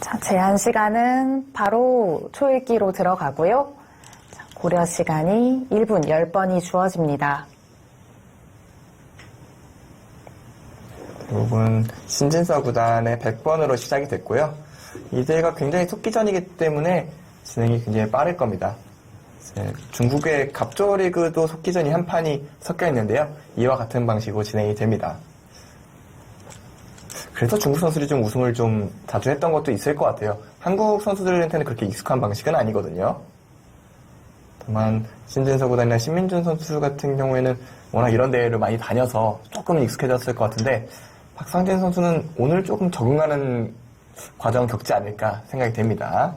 자, 제한 시간은 바로 초읽기로 들어가고요. 자, 고려 시간이 1분 10번이 주어집니다. 결국은 신진서 구단의 100번으로 시작이 됐고요. 이 대회가 굉장히 속기전이기 때문에 진행이 굉장히 빠를 겁니다. 중국의 갑조리그도 속기전이 한 판이 섞여 있는데요. 이와 같은 방식으로 진행이 됩니다. 그래서 중국 선수들이 좀 우승을 좀 자주 했던 것도 있을 것 같아요. 한국 선수들한테는 그렇게 익숙한 방식은 아니거든요. 다만 신진서 구단이나 신민준 선수 같은 경우에는 워낙 이런 대회를 많이 다녀서 조금은 익숙해졌을 것 같은데 박상진 선수는 오늘 조금 적응하는 과정을 겪지 않을까 생각이 됩니다.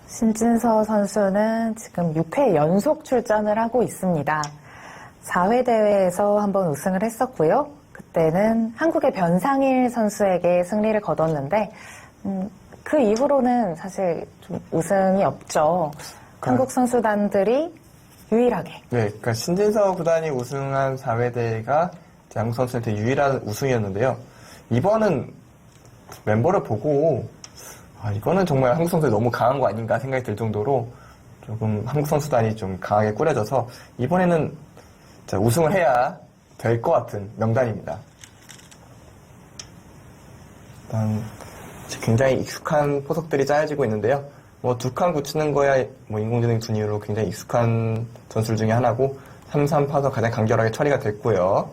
신진서 선수는 지금 6회 연속 출전을 하고 있습니다. 4회 대회에서 한번 우승을 했었고요. 그때는 한국의 변상일 선수에게 승리를 거뒀는데 그 이후로는 사실 좀 우승이 없죠. 한국 선수단들이 유일하게. 네, 그러니까 신진서 구단이 우승한 4회 대회가 한국 선수한테 유일한 우승이었는데요. 이번은 멤버를 보고 이거는 정말 한국 선수들이 너무 강한 거 아닌가 생각이 들 정도로 조금 한국 선수단이 좀 강하게 꾸려져서 이번에는 우승을 해야 될 것 같은 명단입니다. 일단 굉장히 익숙한 포석들이 짜여지고 있는데요. 두 칸 굳히는 거야 인공지능 둔이유로 굉장히 익숙한 전술 중에 하나고 3-3 파서 가장 간결하게 처리가 됐고요.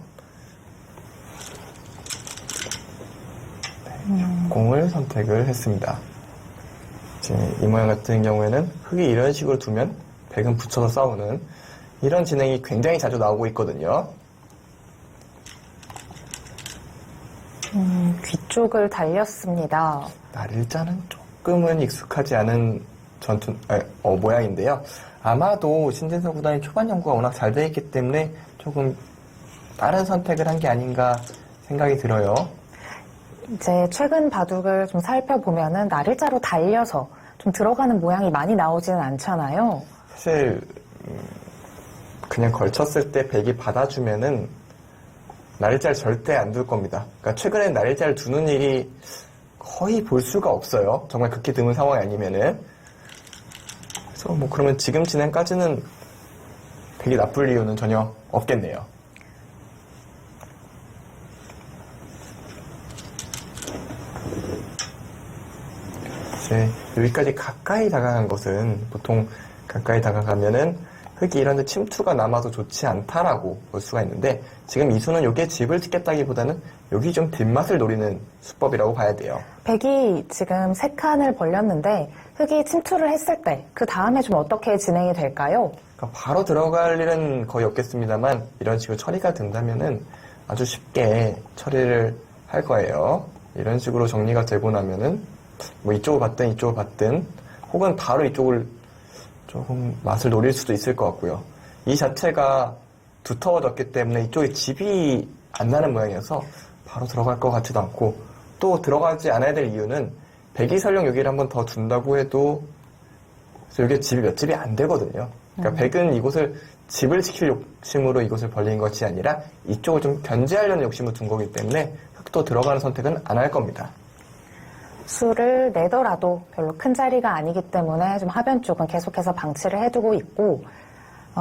공을 선택을 했습니다. 지금 이 모양 같은 경우에는 흙이 이런 식으로 두면 백은 붙여서 싸우는 이런 진행이 굉장히 자주 나오고 있거든요. 귀 쪽을 달렸습니다. 날일자는 조금은 익숙하지 않은 모양인데요. 아마도 신진서 구단이 초반 연구가 워낙 잘 되어 있기 때문에 조금 다른 선택을 한 게 아닌가 생각이 들어요. 이제 최근 바둑을 좀 살펴보면은 날일자로 달려서 좀 들어가는 모양이 많이 나오지는 않잖아요. 사실 그냥 걸쳤을 때 백이 받아주면은 날일자를 절대 안 둘 겁니다. 그러니까 최근에 날일자를 두는 일이 거의 볼 수가 없어요. 정말 극히 드문 상황이 아니면은. 그래서 그러면 지금 진행까지는 백이 나쁠 이유는 전혀 없겠네요. 여기까지 가까이 다가간 것은 보통 가까이 다가가면은 흙이 이런데 침투가 남아서 좋지 않다라고 볼 수가 있는데 지금 이수는 여기에 집을 짓겠다기보다는 여기 좀 뒷맛을 노리는 수법이라고 봐야 돼요. 백이 지금 3칸을 벌렸는데 흙이 침투를 했을 때 그 다음에 좀 어떻게 진행이 될까요? 그러니까 바로 들어갈 일은 거의 없겠습니다만 이런 식으로 처리가 된다면은 아주 쉽게 처리를 할 거예요. 이런 식으로 정리가 되고 나면은 이쪽을 받든 이쪽을 받든 혹은 바로 이쪽을 조금 맛을 노릴 수도 있을 것 같고요. 이 자체가 두터워졌기 때문에 이쪽에 집이 안 나는 모양이어서 바로 들어갈 것 같지도 않고 또 들어가지 않아야 될 이유는 백이 설령 여기를 한 번 더 둔다고 해도 여기에 집이 몇 집이 안 되거든요. 그러니까 백은 이곳을 집을 지킬 욕심으로 이곳을 벌린 것이 아니라 이쪽을 좀 견제하려는 욕심을 둔 거기 때문에 흙도 들어가는 선택은 안 할 겁니다. 수를 내더라도 별로 큰 자리가 아니기 때문에 좀 하변 쪽은 계속해서 방치를 해두고 있고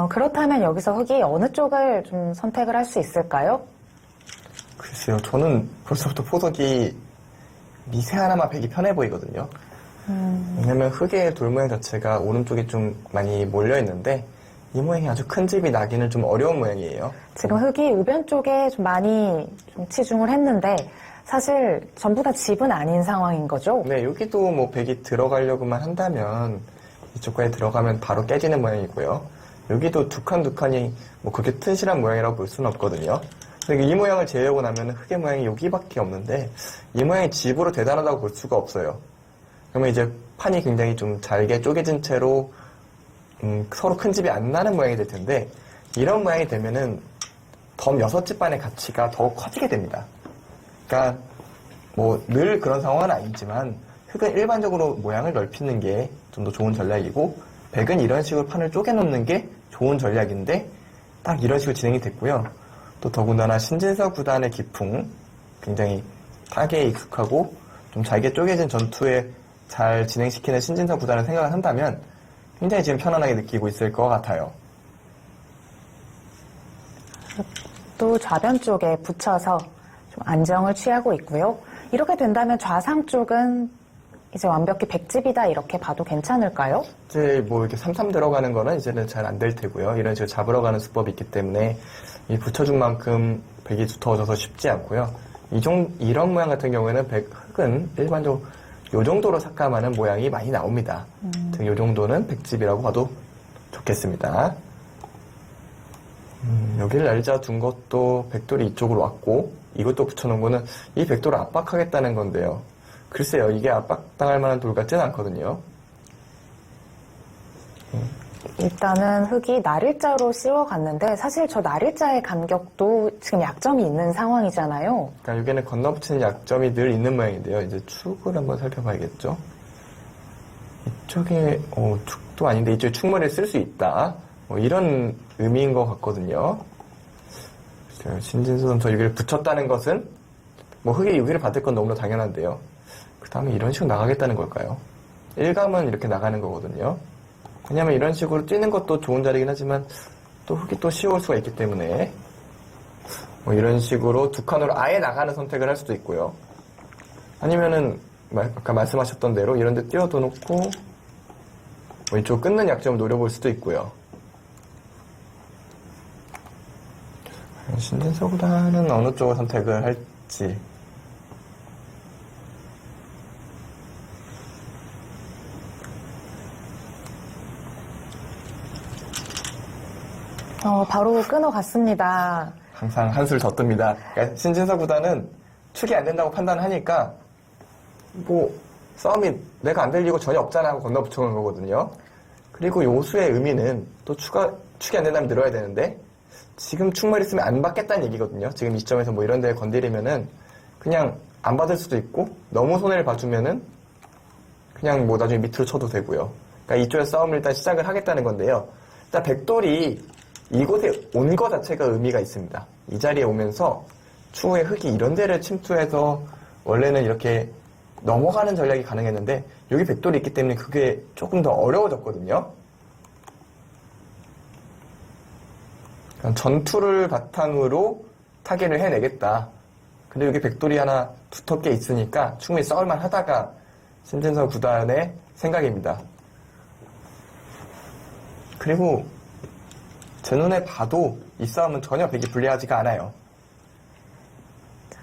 그렇다면 여기서 흙이 어느 쪽을 좀 선택을 할 수 있을까요? 글쎄요. 저는 벌써부터 포석이 미세 하나만 백이 편해 보이거든요. 왜냐면 흙의 돌 모양 자체가 오른쪽에 좀 많이 몰려있는데 이 모양이 아주 큰 집이 나기는 좀 어려운 모양이에요. 지금 흙이 우변 쪽에 좀 많이 좀 치중을 했는데 사실 전부 다 집은 아닌 상황인 거죠? 네, 여기도 백이 들어가려고만 한다면 이쪽까지 들어가면 바로 깨지는 모양이고요. 여기도 두 칸이 그렇게 튼실한 모양이라고 볼 수는 없거든요. 근데 이 모양을 제외하고 나면 흙의 모양이 여기밖에 없는데 이 모양이 집으로 대단하다고 볼 수가 없어요. 그러면 이제 판이 굉장히 좀 잘게 쪼개진 채로 서로 큰 집이 안 나는 모양이 될 텐데 이런 모양이 되면은 덤 6집 반의 가치가 더욱 커지게 됩니다. 그러니까 늘 그런 상황은 아니지만 흙은 일반적으로 모양을 넓히는 게 좀 더 좋은 전략이고 백은 이런 식으로 판을 쪼개놓는 게 좋은 전략인데 딱 이런 식으로 진행이 됐고요. 또 더군다나 신진서 구단의 기풍 굉장히 타계에 익숙하고 좀 잘게 쪼개진 전투에 잘 진행시키는 신진서 구단을 생각을 한다면 굉장히 지금 편안하게 느끼고 있을 것 같아요. 또 좌변 쪽에 붙여서 좀 안정을 취하고 있고요. 이렇게 된다면 좌상 쪽은 이제 완벽히 백집이다 이렇게 봐도 괜찮을까요? 이제 뭐 이렇게 3-3 들어가는 거는 이제는 잘 안 될 테고요. 이런 식으로 잡으러 가는 수법이 있기 때문에 이 붙여준 만큼 백이 두터워져서 쉽지 않고요. 이런 모양 같은 경우에는 흑은 일반적으로 요 정도로 삭감하는 모양이 많이 나옵니다. 요 정도는 백집이라고 봐도 좋겠습니다. 여기를 날짜 둔 것도 백돌이 이쪽으로 왔고 이것도 붙여놓은 거는 이 백돌을 압박하겠다는 건데요. 글쎄요, 이게 압박당할 만한 돌 같지는 않거든요. 일단은 흑이 날일자로 씌워갔는데 사실 저 날일자의 간격도 지금 약점이 있는 상황이잖아요. 그러니까 여기는 건너붙이는 약점이 늘 있는 모양인데요. 이제 축을 한번 살펴봐야겠죠. 이쪽에 축도 아닌데 이쪽에 축머리를 쓸 수 있다. 이런 의미인 것 같거든요. 신진수 선수 여기를 붙였다는 것은 흑이 여기를 받을 건 너무나 당연한데요. 그 다음에 이런 식으로 나가겠다는 걸까요? 일감은 이렇게 나가는 거거든요. 왜냐면 이런 식으로 뛰는 것도 좋은 자리긴 하지만 또 흑이 또 쉬울 수가 있기 때문에 이런 식으로 두 칸으로 아예 나가는 선택을 할 수도 있고요. 아니면은 아까 말씀하셨던 대로 이런 데 띄워둬 놓고 이쪽 끊는 약점을 노려볼 수도 있고요. 신진서보다는 어느 쪽을 선택을 할지. 바로 끊어갔습니다. 항상 한술 더 뜹니다. 그러니까 신진서 구단은 축이 안 된다고 판단하니까 싸움이 내가 안 될 이유가 전혀 없잖아 하고 건너 붙여놓은 거거든요. 그리고 요수의 의미는 또 축이 안 된다면 늘어야 되는데 지금 축머리 쓰면 안 받겠다는 얘기거든요. 지금 이 시점에서 이런 데에 건드리면은 그냥 안 받을 수도 있고 너무 손해를 봐주면은 그냥 나중에 밑으로 쳐도 되고요. 그러니까 이쪽에 싸움을 일단 시작을 하겠다는 건데요. 일단 백돌이 이곳에 온 거 자체가 의미가 있습니다. 이 자리에 오면서 추후에 흑이 이런 데를 침투해서 원래는 이렇게 넘어가는 전략이 가능했는데 여기 백돌이 있기 때문에 그게 조금 더 어려워졌거든요. 그러니까 전투를 바탕으로 타개를 해내겠다. 근데 여기 백돌이 하나 두텁게 있으니까 충분히 싸울만 하다가 신진서 구단의 생각입니다. 그리고 제 눈에 봐도 이 싸움은 전혀 백이 불리하지가 않아요.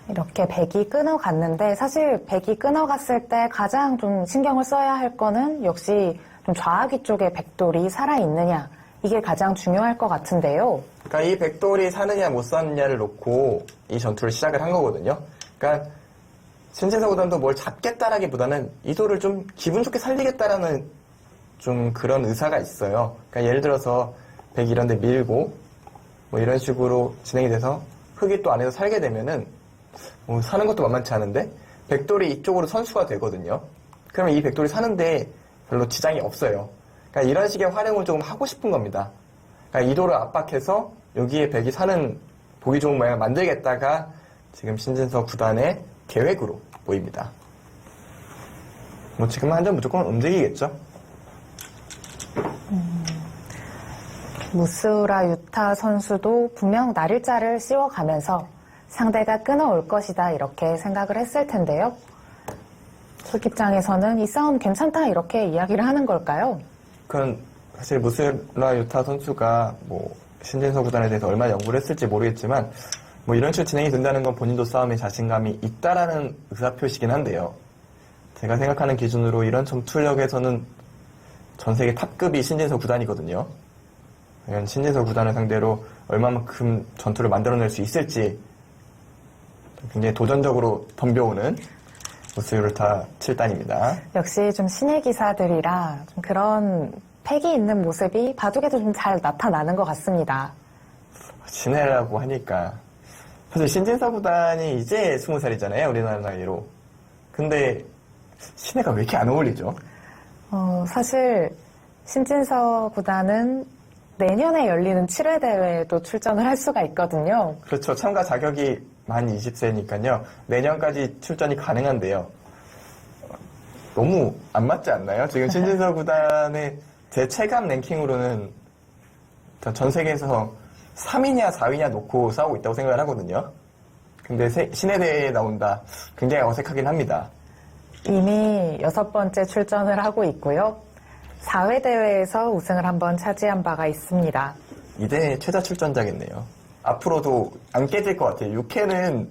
이렇게 백이 끊어갔는데 사실 백이 끊어갔을 때 가장 좀 신경을 써야 할 거는 역시 좀 좌하귀 쪽에 백돌이 살아있느냐 이게 가장 중요할 것 같은데요. 그러니까 이 백돌이 사느냐 못 사느냐를 놓고 이 전투를 시작을 한 거거든요. 그러니까 신진서 구단도 뭘 잡겠다라기보다는 이 돌을 좀 기분 좋게 살리겠다라는 좀 그런 의사가 있어요. 그러니까 예를 들어서 백이 이런 데 밀고 이런 식으로 진행이 돼서 흑이 또 안에서 살게 되면은 사는 것도 만만치 않은데 백돌이 이쪽으로 선수가 되거든요. 그러면 이 백돌이 사는데 별로 지장이 없어요. 그러니까 이런 식의 활용을 조금 하고 싶은 겁니다. 그러니까 이 돌을 압박해서 여기에 백이 사는 보기 좋은 모양을 만들겠다가 지금 신진서 구단의 계획으로 보입니다. 지금은 한 점 무조건 움직이겠죠. 무스우라 유타 선수도 분명 날일자를 씌워가면서 상대가 끊어올 것이다 이렇게 생각을 했을 텐데요. 흑 입장에서는 이 싸움 괜찮다 이렇게 이야기를 하는 걸까요? 그건 사실 무스우라 유타 선수가 신진서 구단에 대해서 얼마나 연구를 했을지 모르겠지만 이런 식으로 진행이 된다는 건 본인도 싸움에 자신감이 있다라는 의사표시긴 한데요. 제가 생각하는 기준으로 이런 전투력에서는 전 세계 탑급이 신진서 구단이거든요. 신진서 구단을 상대로 얼마만큼 전투를 만들어낼 수 있을지 굉장히 도전적으로 덤벼오는 무스우라 7단입니다. 역시 좀 신의 기사들이라 좀 그런 패기 있는 모습이 바둑에도 좀 잘 나타나는 것 같습니다. 신혜라고 하니까 사실 신진서 구단이 이제 20살이잖아요. 우리나라 나이로. 근데 신혜가 왜 이렇게 안 어울리죠? 사실 신진서 구단은 내년에 열리는 7회 대회에도 출전을 할 수가 있거든요. 그렇죠. 참가 자격이 만 20세니까요. 내년까지 출전이 가능한데요. 너무 안 맞지 않나요? 지금 신진서 구단의 제 체감 랭킹으로는 전 세계에서 3위냐 4위냐 놓고 싸우고 있다고 생각을 하거든요. 근데 신의 대회에 나온다. 굉장히 어색하긴 합니다. 이미 6번째 출전을 하고 있고요. 4회 대회에서 우승을 한번 차지한 바가 있습니다. 이대 최다 출전자겠네요. 앞으로도 안 깨질 것 같아요. 6회는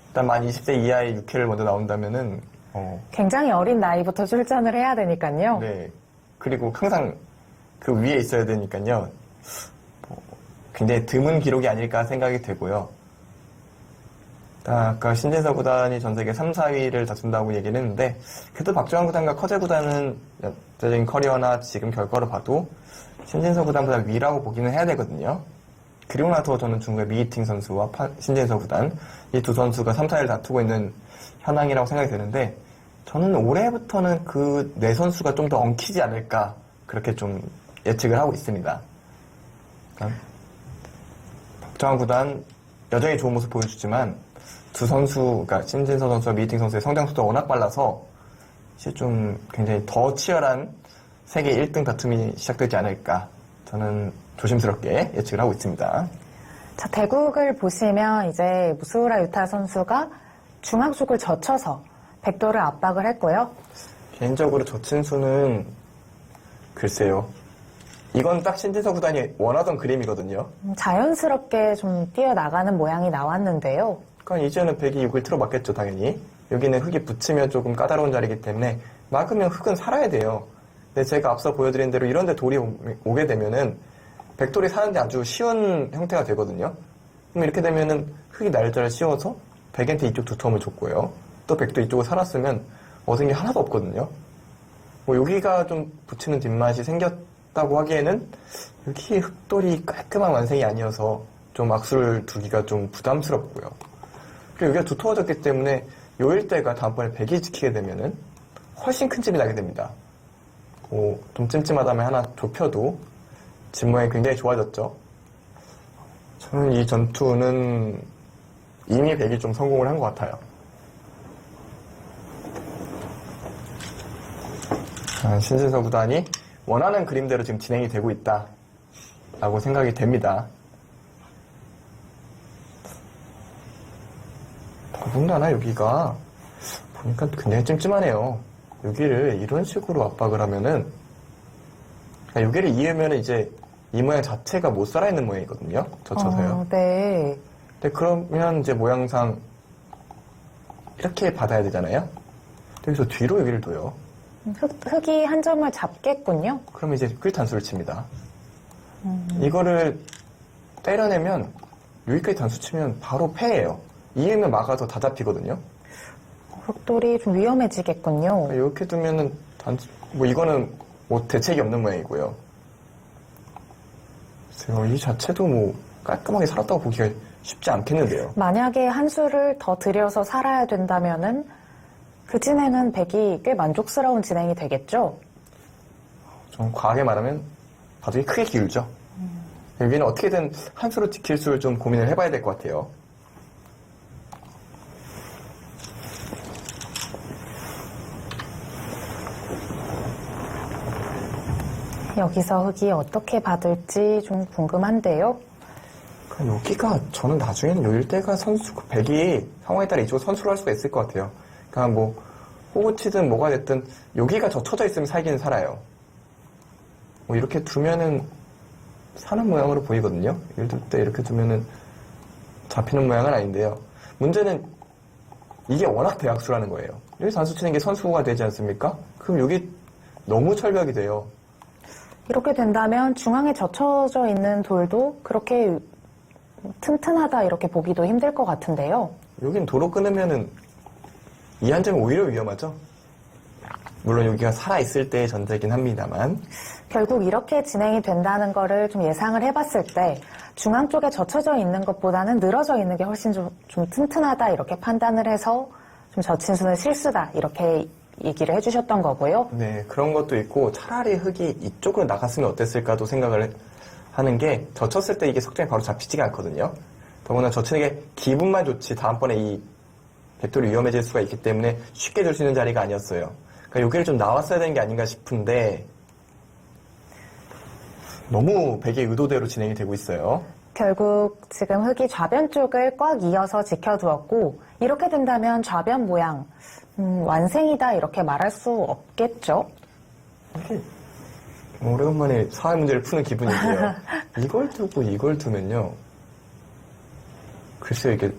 일단 만 20세 이하의 6회를 먼저 나온다면은 굉장히 어린 나이부터 출전을 해야 되니까요. 네. 그리고 항상 그 위에 있어야 되니까요. 굉장히 드문 기록이 아닐까 생각이 되고요. 아까 신진서 구단이 전 세계 3, 4위를 다툰다고 얘기를 했는데 그래도 박주환 구단과 커제 구단은 전체적인 커리어나 지금 결과로 봐도 신진서 구단보다 위라고 보기는 해야 되거든요. 그리고 나서 저는 중국의 미이팅 선수와 신진서 구단 이 두 선수가 3, 4위를 다투고 있는 현황이라고 생각이 드는데 저는 올해부터는 그 네 선수가 좀 더 엉키지 않을까 그렇게 좀 예측을 하고 있습니다. 그러니까 박주환 구단 여전히 좋은 모습 보여주지만 두 선수, 그러니까 신진서 선수와 미이팅 선수의 성장 속도가 워낙 빨라서 이제 좀 굉장히 더 치열한 세계 1등 다툼이 시작되지 않을까 저는 조심스럽게 예측을 하고 있습니다. 자, 대국을 보시면 이제 무스우라 유타 선수가 중앙쪽을 젖혀서 백도를 압박을 했고요. 개인적으로 젖힌 수는 글쎄요. 이건 딱 신진서 구단이 원하던 그림이거든요. 자연스럽게 좀 뛰어나가는 모양이 나왔는데요. 그러니까 이제는 백이 6을 틀어막겠죠, 당연히. 여기는 흙이 붙이면 조금 까다로운 자리이기 때문에 막으면 흙은 살아야 돼요. 근데 제가 앞서 보여드린 대로 이런데 돌이 오게 되면은 백돌이 사는데 아주 쉬운 형태가 되거든요. 그럼 이렇게 되면은 흙이 날짜를 씌워서 백한테 이쪽 두텀을 줬고요. 또 백도 이쪽을 살았으면 얻은 게 하나도 없거든요. 뭐 여기가 좀 붙이는 뒷맛이 생겼다고 하기에는 여기 흙돌이 깔끔한 완성이 아니어서 좀 악수를 두기가 좀 부담스럽고요. 그리고 여기가 두터워졌기 때문에 요 일대가 다음번에 백이 지키게 되면은 훨씬 큰 찜이 나게 됩니다. 좀 찜찜하다면 하나 좁혀도 집 모양이 굉장히 좋아졌죠. 저는 이 전투는 이미 백이 좀 성공을 한 것 같아요. 신진서 구단이 원하는 그림대로 지금 진행이 되고 있다라고 생각이 됩니다. 더군다나 여기가 보니까 굉장히 찜찜하네요. 여기를 이런 식으로 압박을 하면은 여기를 이으면은 이제 이 모양 자체가 못 살아있는 모양이거든요. 젖혀서요. 네. 근데 그러면 이제 모양상 이렇게 받아야 되잖아요. 여기서 뒤로 여기를 둬요. 흙이 한 점을 잡겠군요. 그러면 이제 끌단수를 칩니다. 이거를 때려내면 여기까지 단수 치면 바로 패예요. 이으면 막아서 다 잡히거든요. 흙돌이 좀 위험해지겠군요. 이렇게 두면은 이거는 뭐 대책이 없는 모양이고요. 그래서 이 자체도 뭐 깔끔하게 살았다고 보기가 쉽지 않겠는데요. 만약에 한 수를 더 들여서 살아야 된다면은 그 진행은 백이 꽤 만족스러운 진행이 되겠죠? 좀 과하게 말하면 바둑이 크게 기울죠. 여기는 어떻게든 한 수로 지킬 수를 좀 고민을 해봐야 될 것 같아요. 여기서 흙이 어떻게 받을지 좀 궁금한데요. 여기가 저는 나중에는 요 일대가 백이 상황에 따라 이쪽으로 선수를 할 수가 있을 것 같아요. 그러니까 뭐 호구치든 뭐가 됐든 여기가 젖혀져 있으면 살기는 살아요. 뭐 이렇게 두면은 사는 모양으로 보이거든요. 예를 들 때 이렇게 두면은 잡히는 모양은 아닌데요. 문제는 이게 워낙 대각수라는 거예요. 여기 단수 치는 게 선수가 되지 않습니까? 그럼 여기 너무 철벽이 돼요. 이렇게 된다면 중앙에 젖혀져 있는 돌도 그렇게 튼튼하다 이렇게 보기도 힘들 것 같은데요. 여긴 도로 끊으면은 이 한 점이 오히려 위험하죠. 물론 여기가 살아있을 때의 전제긴 합니다만. 결국 이렇게 진행이 된다는 거를 좀 예상을 해봤을 때 중앙 쪽에 젖혀져 있는 것보다는 늘어져 있는 게 훨씬 좀 튼튼하다 이렇게 판단을 해서 좀 젖힌 수는 실수다 이렇게 얘기를 해주셨던 거고요. 네, 그런 것도 있고 차라리 흙이 이쪽으로 나갔으면 어땠을까도 생각을 하는 게 젖혔을 때 이게 석점이 바로 잡히지가 않거든요. 더구나 젖히는 게 기분만 좋지 다음번에 이 백돌이 위험해질 수가 있기 때문에 쉽게 줄 수 있는 자리가 아니었어요. 그러니까 여기를 좀 나왔어야 되는 게 아닌가 싶은데 너무 백의 의도대로 진행이 되고 있어요. 결국 지금 흑이 좌변 쪽을 꽉 이어서 지켜두었고 이렇게 된다면 좌변 모양 완성이다 이렇게 말할 수 없겠죠? 이게 오래간만에 사회 문제를 푸는 기분인데요. 이걸 두고 이걸 두면요. 글쎄요, 이게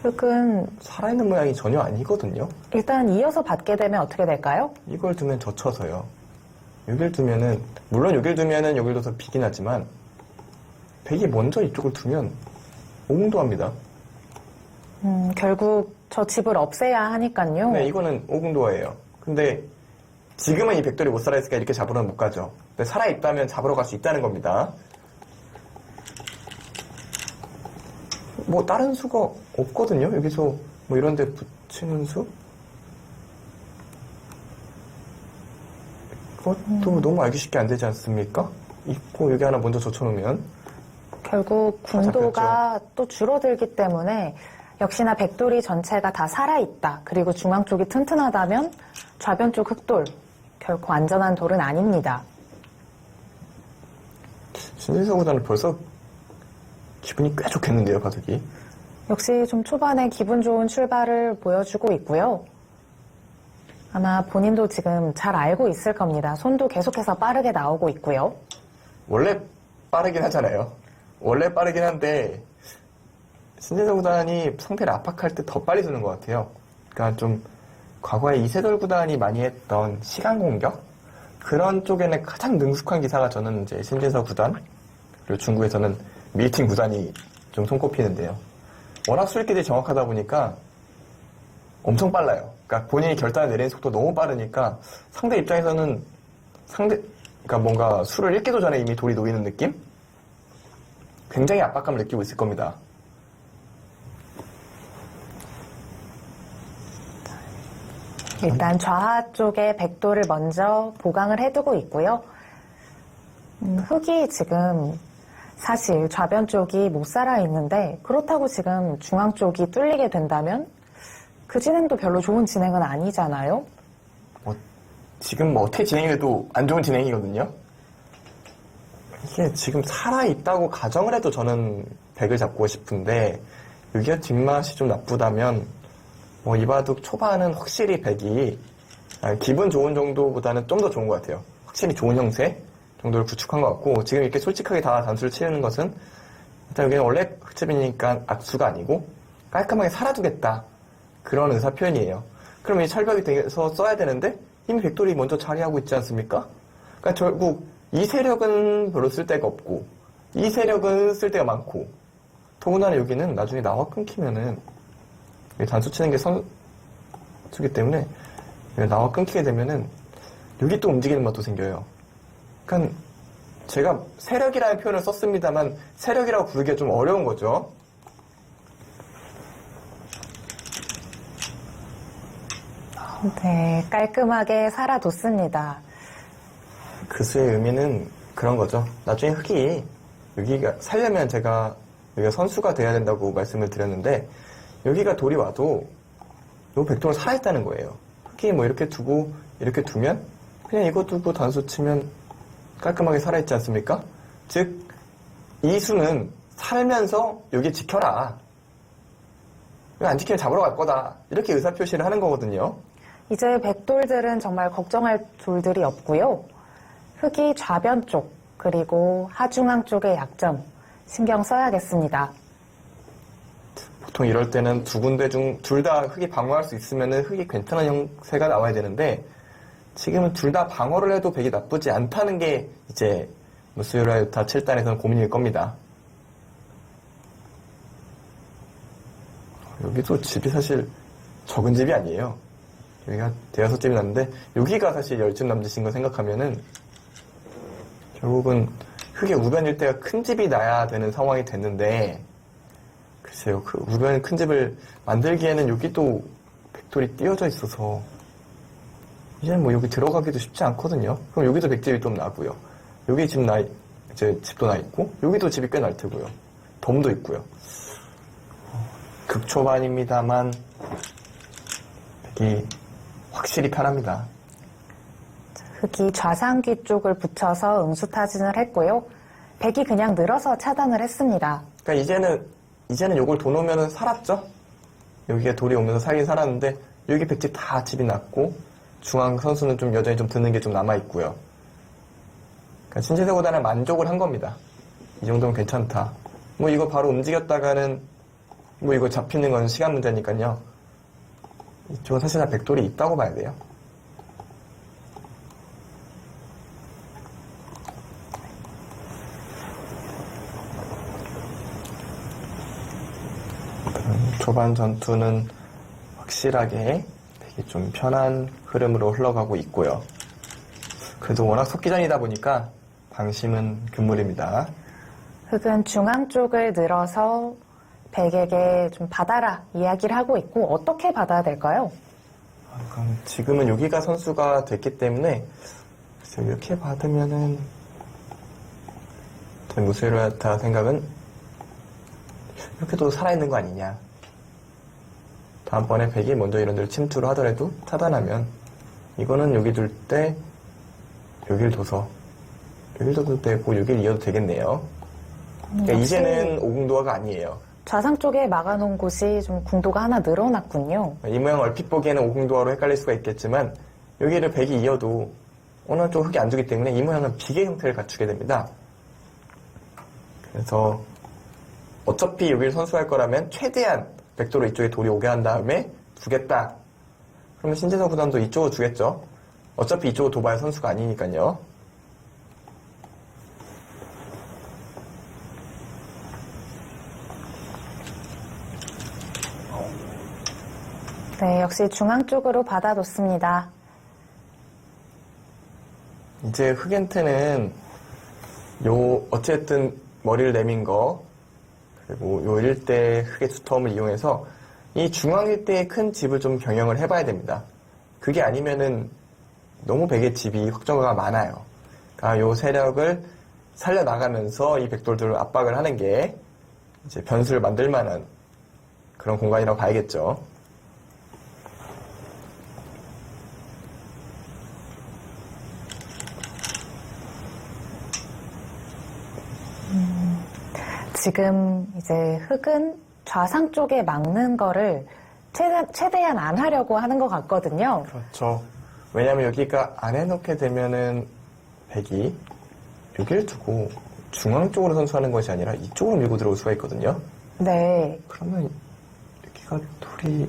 흑은 살아있는 모양이 전혀 아니거든요. 일단 이어서 받게 되면 어떻게 될까요? 이걸 두면 젖혀서요. 여길 두면은, 물론 여길 두면은 여길 둬서 비긴 하지만, 백이 먼저 이쪽을 두면 오궁도합니다. 결국 저 집을 없애야 하니까요. 네, 이거는 오궁도예요. 근데 지금은 이 백돌이 못 살아있으니까 이렇게 잡으러는 못 가죠. 근데 살아있다면 잡으러 갈 수 있다는 겁니다. 뭐 다른 수가 없거든요. 여기서 뭐 이런 데 붙이는 수? 그것도 너무 알기 쉽게 안 되지 않습니까? 있고 여기 하나 먼저 젖혀놓으면 결국 궁도가 또 줄어들기 때문에 역시나 백돌이 전체가 다 살아있다. 그리고 중앙 쪽이 튼튼하다면 좌변 쪽 흑돌 결코 안전한 돌은 아닙니다. 신진서보다는 벌써 기분이 꽤 좋겠는데요, 바둑이. 역시 좀 초반에 기분 좋은 출발을 보여주고 있고요. 아마 본인도 지금 잘 알고 있을 겁니다. 손도 계속해서 빠르게 나오고 있고요. 원래 빠르긴 하잖아요. 원래 빠르긴 한데 신진서 구단이 상대를 압박할 때 더 빨리 두는 것 같아요. 그러니까 좀 과거에 이세돌 구단이 많이 했던 시간 공격 그런 쪽에는 가장 능숙한 기사가 저는 이제 신진서 구단 그리고 중국에서는 밀팅 구단이 좀 손꼽히는데요. 워낙 수익기들이 정확하다 보니까 엄청 빨라요. 그러니까 본인이 결단을 내리는 속도 너무 빠르니까 상대 입장에서는 그러니까 뭔가 수를 읽기도 전에 이미 돌이 놓이는 느낌? 굉장히 압박감을 느끼고 있을 겁니다. 일단 좌하 쪽에 백돌을 먼저 보강을 해두고 있고요. 흑이 지금 사실 좌변 쪽이 못 살아 있는데 그렇다고 지금 중앙 쪽이 뚫리게 된다면 그 진행도 별로 좋은 진행은 아니잖아요. 지금 뭐 어떻게 진행해도 안 좋은 진행이거든요. 이게 지금 살아있다고 가정을 해도 저는 백을 잡고 싶은데 여기가 뒷맛이 좀 나쁘다면 뭐 이 바둑 초반은 확실히 백이 기분 좋은 정도보다는 좀 더 좋은 것 같아요. 확실히 좋은 형세 정도를 구축한 것 같고 지금 이렇게 솔직하게 다 단수를 치는 것은 일단 여기는 원래 흑집이니까 악수가 아니고 깔끔하게 살아두겠다 그런 의사 표현이에요. 그럼 이 철벽이 돼서 써야 되는데 이미 백돌이 먼저 자리하고 있지 않습니까? 그러니까 결국 이 세력은 별로 쓸 데가 없고 이 세력은 쓸 데가 많고 더군다나 여기는 나중에 나와 끊기면은 단수 치는 게 선수기 때문에 나와 끊기게 되면은 여기 또 움직이는 맛도 생겨요. 그러니까 제가 세력이라는 표현을 썼습니다만 세력이라고 부르기가 좀 어려운 거죠. 네, 깔끔하게 살아뒀습니다. 그 수의 의미는 그런 거죠. 나중에 흑이 여기가 살려면 제가 여기가 선수가 돼야 된다고 말씀을 드렸는데 여기가 돌이 와도 요 백돌은 살아있다는 거예요. 흑이 뭐 이렇게 두고 이렇게 두면 그냥 이거 두고 단수 치면 깔끔하게 살아있지 않습니까? 즉 이 수는 살면서 여기 지켜라. 이거 안 지키면 잡으러 갈 거다. 이렇게 의사표시를 하는 거거든요. 이제 백돌들은 정말 걱정할 돌들이 없고요. 흑이 좌변 쪽 그리고 하중앙 쪽의 약점 신경 써야겠습니다. 보통 이럴 때는 두 군데 중 둘 다 흑이 방어할 수 있으면 흑이 괜찮은 형세가 나와야 되는데 지금은 둘 다 방어를 해도 백이 나쁘지 않다는 게 이제 무스유라유타 7단에서는 고민일 겁니다. 여기도 집이 사실 적은 집이 아니에요. 여기가 대여섯 집이 났는데 여기가 사실 10집 남짓인 거 생각하면은 결국은 흑의 우변일 때가 큰 집이 나야 되는 상황이 됐는데 글쎄요, 그 우변 큰 집을 만들기에는 여기도 백돌이 띄어져 있어서 이제 뭐 여기 들어가기도 쉽지 않거든요. 그럼 여기도 백집이 좀 나고요. 여기 이제 집도 나 있고 여기도 집이 꽤 날 테고요. 덤도 있고요. 극초반입니다만 백이 확실히 편합니다. 흑이 좌상귀 쪽을 붙여서 응수타진을 했고요. 백이 그냥 늘어서 차단을 했습니다. 그러니까 이제는 요걸 돈 오면은 살았죠? 여기에 돌이 오면서 살긴 살았는데, 여기 백집 다 집이 났고, 중앙 선수는 좀 여전히 좀 드는 게 좀 남아있고요. 그러니까 신재생보다는 만족을 한 겁니다. 이 정도면 괜찮다. 뭐 이거 바로 움직였다가는, 뭐 이거 잡히는 건 시간 문제니까요. 이쪽은 사실 다 백돌이 있다고 봐야 돼요. 초반 전투는 확실하게 되게 좀 편한 흐름으로 흘러가고 있고요. 그래도 워낙 속기전이다 보니까 방심은 금물입니다. 흑은 중앙 쪽을 늘어서 백에게 좀 받아라 이야기를 하고 있고 어떻게 받아야 될까요? 그럼 지금은 여기가 선수가 됐기 때문에 글쎄요, 이렇게 받으면은 제 무쇠로야타 생각은 이렇게도 살아있는 거 아니냐. 다음번에 백이 먼저 이런 데를 침투를 하더라도 차단하면 이거는 여기 둘 때 여길 둬서 여길 둬도 되고 여길 이어도 되겠네요. 그러니까 이제는 오궁도화가 아니에요. 좌상 쪽에 막아놓은 곳이 좀 궁도가 하나 늘어났군요. 이 모양 얼핏 보기에는 오궁도화로 헷갈릴 수가 있겠지만 여기를 백이 이어도 어느 쪽 흙이 안 주기 때문에 이 모양은 비계 형태를 갖추게 됩니다. 그래서 어차피 여기를 선수할 거라면 최대한 백도로 이쪽에 돌이 오게 한 다음에 두겠다. 그러면 신재성 구단도 이쪽으로 주겠죠. 어차피 이쪽으로 도봐야 선수가 아니니까요. 네, 역시 중앙 쪽으로 받아뒀습니다. 이제 흑엔트는 어쨌든 머리를 내민 거 그리고 요 일대 흑의 두터움을 이용해서 이 중앙 일대의 큰 집을 좀 병영을 해봐야 됩니다. 그게 아니면은 너무 백의 집이 확정화가 많아요. 그러니까 요 세력을 살려나가면서 이 백돌들을 압박을 하는 게 이제 변수를 만들 만한 그런 공간이라고 봐야겠죠. 지금 이제 흑은 좌상 쪽에 막는 거를 최대한 안 하려고 하는 것 같거든요. 그렇죠. 왜냐하면 여기가 안 해놓게 되면은 백이 여기를 두고 중앙 쪽으로 선수하는 것이 아니라 이쪽으로 밀고 들어올 수가 있거든요. 네. 그러면 여기가 돌이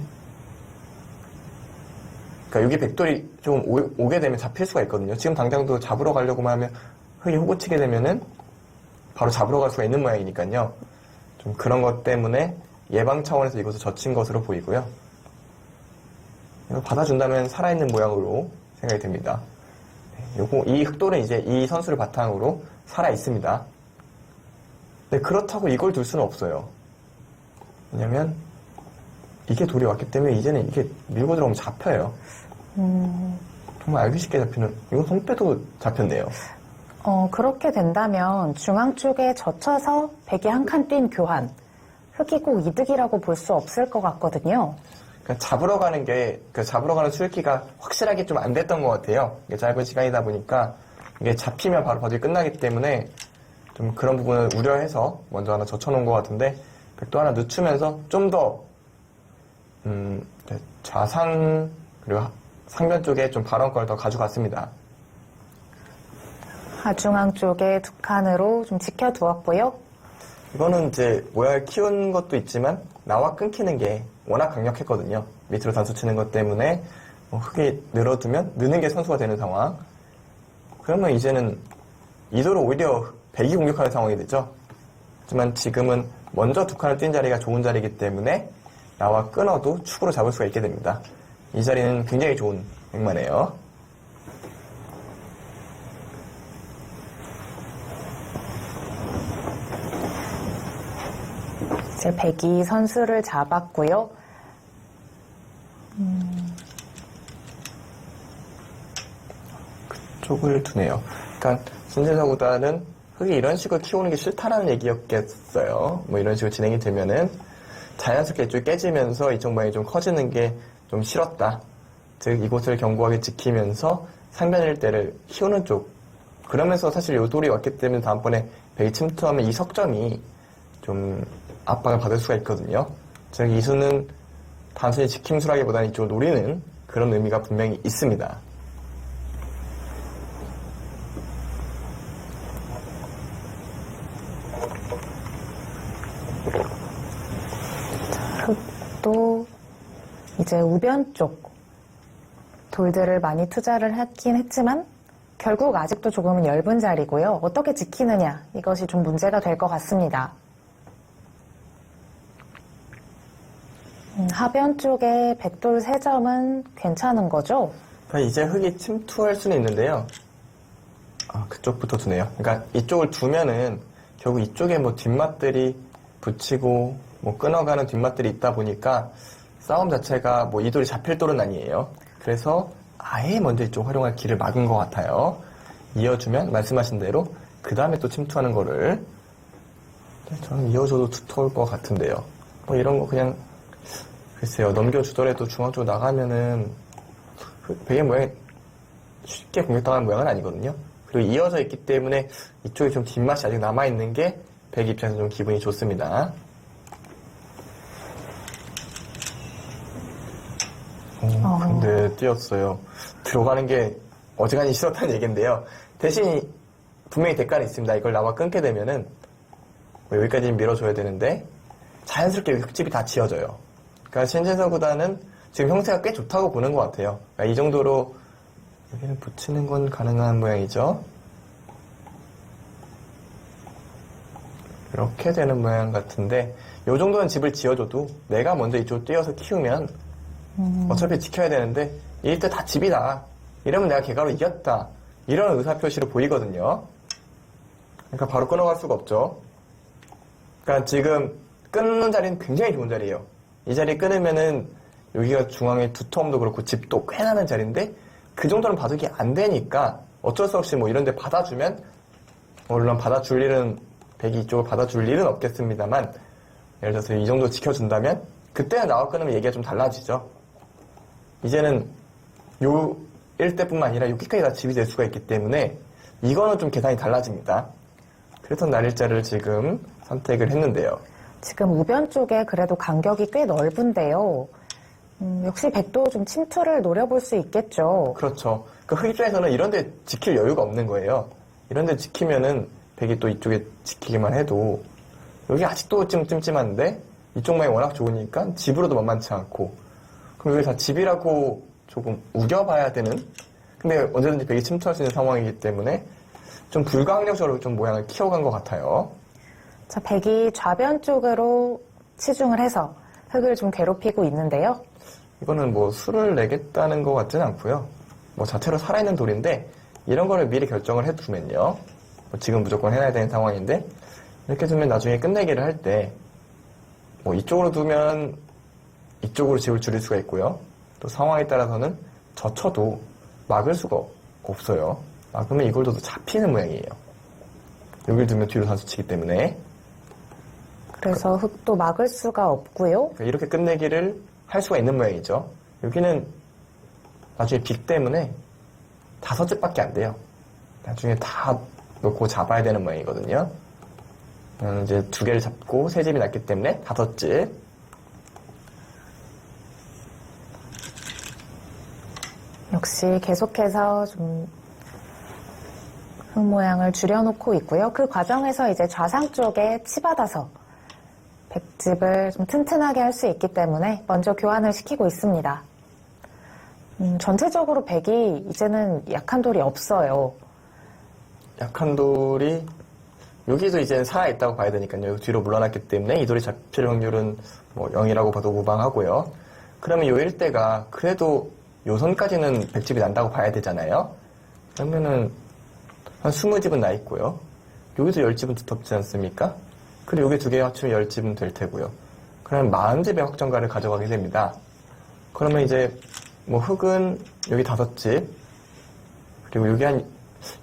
그러니까 여기 백돌이 좀 오게 되면 잡힐 수가 있거든요. 지금 당장도 잡으러 가려고만 하면 흑이 호구치게 되면은 바로 잡으러 갈 수가 있는 모양이니까요. 좀 그런 것 때문에 예방 차원에서 이것을 젖힌 것으로 보이고요. 이거 받아준다면 살아있는 모양으로 생각이 됩니다. 이 흑돌은 이제 이 선수를 바탕으로 살아있습니다. 근데 그렇다고 이걸 둘 수는 없어요. 왜냐면 이게 돌이 왔기 때문에 이제는 이게 밀고 들어오면 잡혀요. 정말 알기 쉽게 잡히는, 이건 손 빼도 잡혔네요. 그렇게 된다면 중앙 쪽에 젖혀서 백이 한 칸 뛴 교환. 흑이 꼭 이득이라고 볼 수 없을 것 같거든요. 그러니까 잡으러 가는 수익기가 확실하게 좀 안 됐던 것 같아요. 이게 짧은 시간이다 보니까 이게 잡히면 바로 버디 끝나기 때문에 좀 그런 부분을 우려해서 먼저 하나 젖혀놓은 것 같은데 백도 하나 늦추면서 좀 더 좌상 그리고 상변 쪽에 좀 발언권을 더 가져갔습니다. 하중앙 쪽에 두 칸으로 좀 지켜두었고요. 이거는 이제 모양을 키운 것도 있지만 나와 끊기는 게 워낙 강력했거든요. 밑으로 단수 치는 것 때문에 흙이 늘어두면 느는 게 선수가 되는 상황. 그러면 이제는 이도로 오히려 백이 공격하는 상황이 되죠. 하지만 지금은 먼저 두 칸을 뛴 자리가 좋은 자리이기 때문에 나와 끊어도 축으로 잡을 수가 있게 됩니다. 이 자리는 굉장히 좋은 백마네요. 이제 백이 선수를 잡았고요. 그쪽을 두네요. 그러니까 신재석 구단은 흙이 이런 식으로 키우는 게 싫다라는 얘기였겠어요. 뭐 이런 식으로 진행이 되면은 자연스럽게 이쪽이 깨지면서 이쪽 모양이 좀 커지는 게 좀 싫었다. 즉 이곳을 견고하게 지키면서 상변 일대를 키우는 쪽. 그러면서 사실 요 돌이 왔기 때문에 다음번에 백이 침투하면 이 석점이 좀 압박을 받을 수가 있거든요. 즉 이 수는 단순히 지킴수라기보다는 이쪽을 노리는 그런 의미가 분명히 있습니다. 흑도 이제 우변 쪽 돌들을 많이 투자를 했긴 했지만 결국 아직도 조금은 엷은 자리고요. 어떻게 지키느냐 이것이 좀 문제가 될 것 같습니다. 하변 쪽에 백돌 3점은 괜찮은 거죠? 그러니까 이제 흑이 침투할 수는 있는데요. 그쪽부터 두네요. 그러니까 이쪽을 두면은 결국 이쪽에 뭐 뒷맛들이 붙이고 뭐 끊어가는 뒷맛들이 있다 보니까 싸움 자체가 뭐 이 돌이 잡힐 돌은 아니에요. 그래서 아예 먼저 이쪽 활용할 길을 막은 것 같아요. 이어주면 말씀하신 대로 그 다음에 또 침투하는 거를 저는 이어줘도 두터울 것 같은데요. 뭐 이런 거 그냥 글쎄요, 넘겨주더라도 중앙 쪽으로 나가면은 백의 모양이 쉽게 공격당하는 모양은 아니거든요. 그리고 이어져 있기 때문에 이쪽에 좀 뒷맛이 아직 남아있는 게 백 입장에서 좀 기분이 좋습니다. 근데 뛰었어요. 들어가는 게 어지간히 싫었다는 얘기인데요. 대신 분명히 대가는 있습니다. 이걸 나와 끊게 되면은 뭐 여기까지 밀어줘야 되는데 자연스럽게 흙집이 다 지어져요. 그러니까 신진서 구단은 지금 형태가 꽤 좋다고 보는 것 같아요. 그러니까 이 정도로 여기는 붙이는 건 가능한 모양이죠. 이렇게 되는 모양 같은데 이 정도는 집을 지어줘도 내가 먼저 이쪽으로 뛰어서 키우면 어차피 지켜야 되는데 이때 다 집이다. 이러면 내가 개가로 이겼다. 이런 의사표시로 보이거든요. 그러니까 바로 끊어갈 수가 없죠. 그러니까 지금 끊는 자리는 굉장히 좋은 자리예요. 이 자리 끊으면은 여기가 중앙에 두터움도 그렇고 집도 꽤 나는 자리인데 그 정도는 바둑이 안 되니까 어쩔 수 없이 뭐 이런 데 받아주면 물론 받아줄 일은 백이 이쪽을 받아줄 일은 없겠습니다만 예를 들어서 이 정도 지켜준다면 그때는 나와 끊으면 얘기가 좀 달라지죠. 이제는 요 일대뿐만 아니라 여기까지 다 집이 될 수가 있기 때문에 이거는 좀 계산이 달라집니다. 그래서 날일자를 지금 선택을 했는데요. 지금 우변 쪽에 그래도 간격이 꽤 넓은데요. 역시 백도 좀 침투를 노려볼 수 있겠죠. 그렇죠. 그 흑 입장에서는 이런 데 지킬 여유가 없는 거예요. 이런 데 지키면은 백이 또 이쪽에 지키기만 해도 여기 아직도 좀 찜찜한데 이쪽 모양이 워낙 좋으니까 집으로도 만만치 않고 그럼 여기 다 집이라고 조금 우겨봐야 되는 근데 언제든지 백이 침투할 수 있는 상황이기 때문에 좀 불가항력적으로 좀 모양을 키워간 것 같아요. 자, 백이 좌변 쪽으로 치중을 해서 흑을 좀 괴롭히고 있는데요. 이거는 뭐 수를 내겠다는 것 같지는 않고요. 뭐 자체로 살아있는 돌인데 이런 거를 미리 결정을 해두면요. 뭐 지금 무조건 해놔야 되는 상황인데 이렇게 두면 나중에 끝내기를 할 때 뭐 이쪽으로 두면 이쪽으로 집을 줄일 수가 있고요. 또 상황에 따라서는 젖혀도 막을 수가 없어요. 막으면 이걸 둬도 잡히는 모양이에요. 여기를 두면 뒤로 단수치기 때문에 그래서 흑도 막을 수가 없고요. 그러니까 이렇게 끝내기를 할 수가 있는 모양이죠. 여기는 나중에 빅 때문에 5집밖에 안 돼요. 나중에 다 놓고 잡아야 되는 모양이거든요. 이제 2개를 잡고 3집이 났기 때문에 5집. 역시 계속해서 좀 흑 모양을 줄여놓고 있고요. 그 과정에서 이제 좌상 쪽에 치받아서 백집을 좀 튼튼하게 할 수 있기 때문에 먼저 교환을 시키고 있습니다. 전체적으로 백이 이제는 약한 돌이 없어요. 약한 돌이 여기도 이제는 살아있다고 봐야 되니까요. 여기 뒤로 물러났기 때문에 이 돌이 잡힐 확률은 뭐 0이라고 봐도 무방하고요. 그러면 요 일대가 그래도 요 선까지는 백집이 난다고 봐야 되잖아요. 그러면은 한 20집은 나 있고요. 여기도 10집은 두텁지 않습니까? 그리고 여기 2개 합치면 10집은 될 테고요. 그러면 40집의 확정가를 가져가게 됩니다. 그러면 이제 뭐 흑은 여기 5집 그리고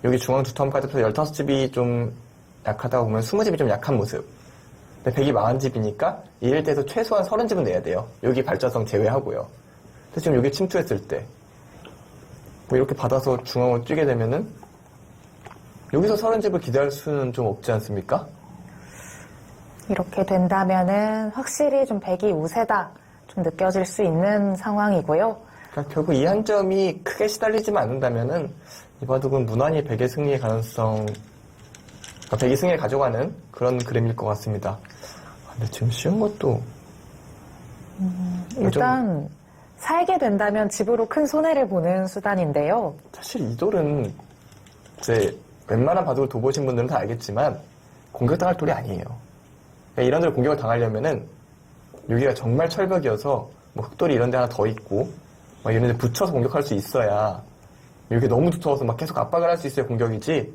여기 중앙 두터움까지 해서 15집이 좀 약하다고 보면 20집이 좀 약한 모습. 근데 백이 40집이니까 이 일대에서 최소한 30집은 내야 돼요. 여기 발전성 제외하고요. 근데 지금 여기 침투했을 때 뭐 이렇게 받아서 중앙으로 뛰게 되면은 여기서 30집을 기대할 수는 좀 없지 않습니까? 이렇게 된다면은 확실히 좀 백이 우세다 좀 느껴질 수 있는 상황이고요. 그러니까 결국 이 한 점이 크게 시달리지만 않는다면은 이 바둑은 무난히 백의 승리의 가능성, 그러니까 백이 승리를 가져가는 그런 그림일 것 같습니다. 근데 지금 쉬운 것도 일단 살게 된다면 집으로 큰 손해를 보는 수단인데요. 사실 이 돌은 이제 웬만한 바둑을 둬보신 분들은 다 알겠지만 공격당할 돌이 아니에요. 그러니까 이런 데를 공격을 당하려면은 여기가 정말 철벽이어서 뭐 흑돌이 이런 데 하나 더 있고 막 이런 데 붙여서 공격할 수 있어야 여기 너무 두터워서 막 계속 압박을 할 수 있어야 공격이지.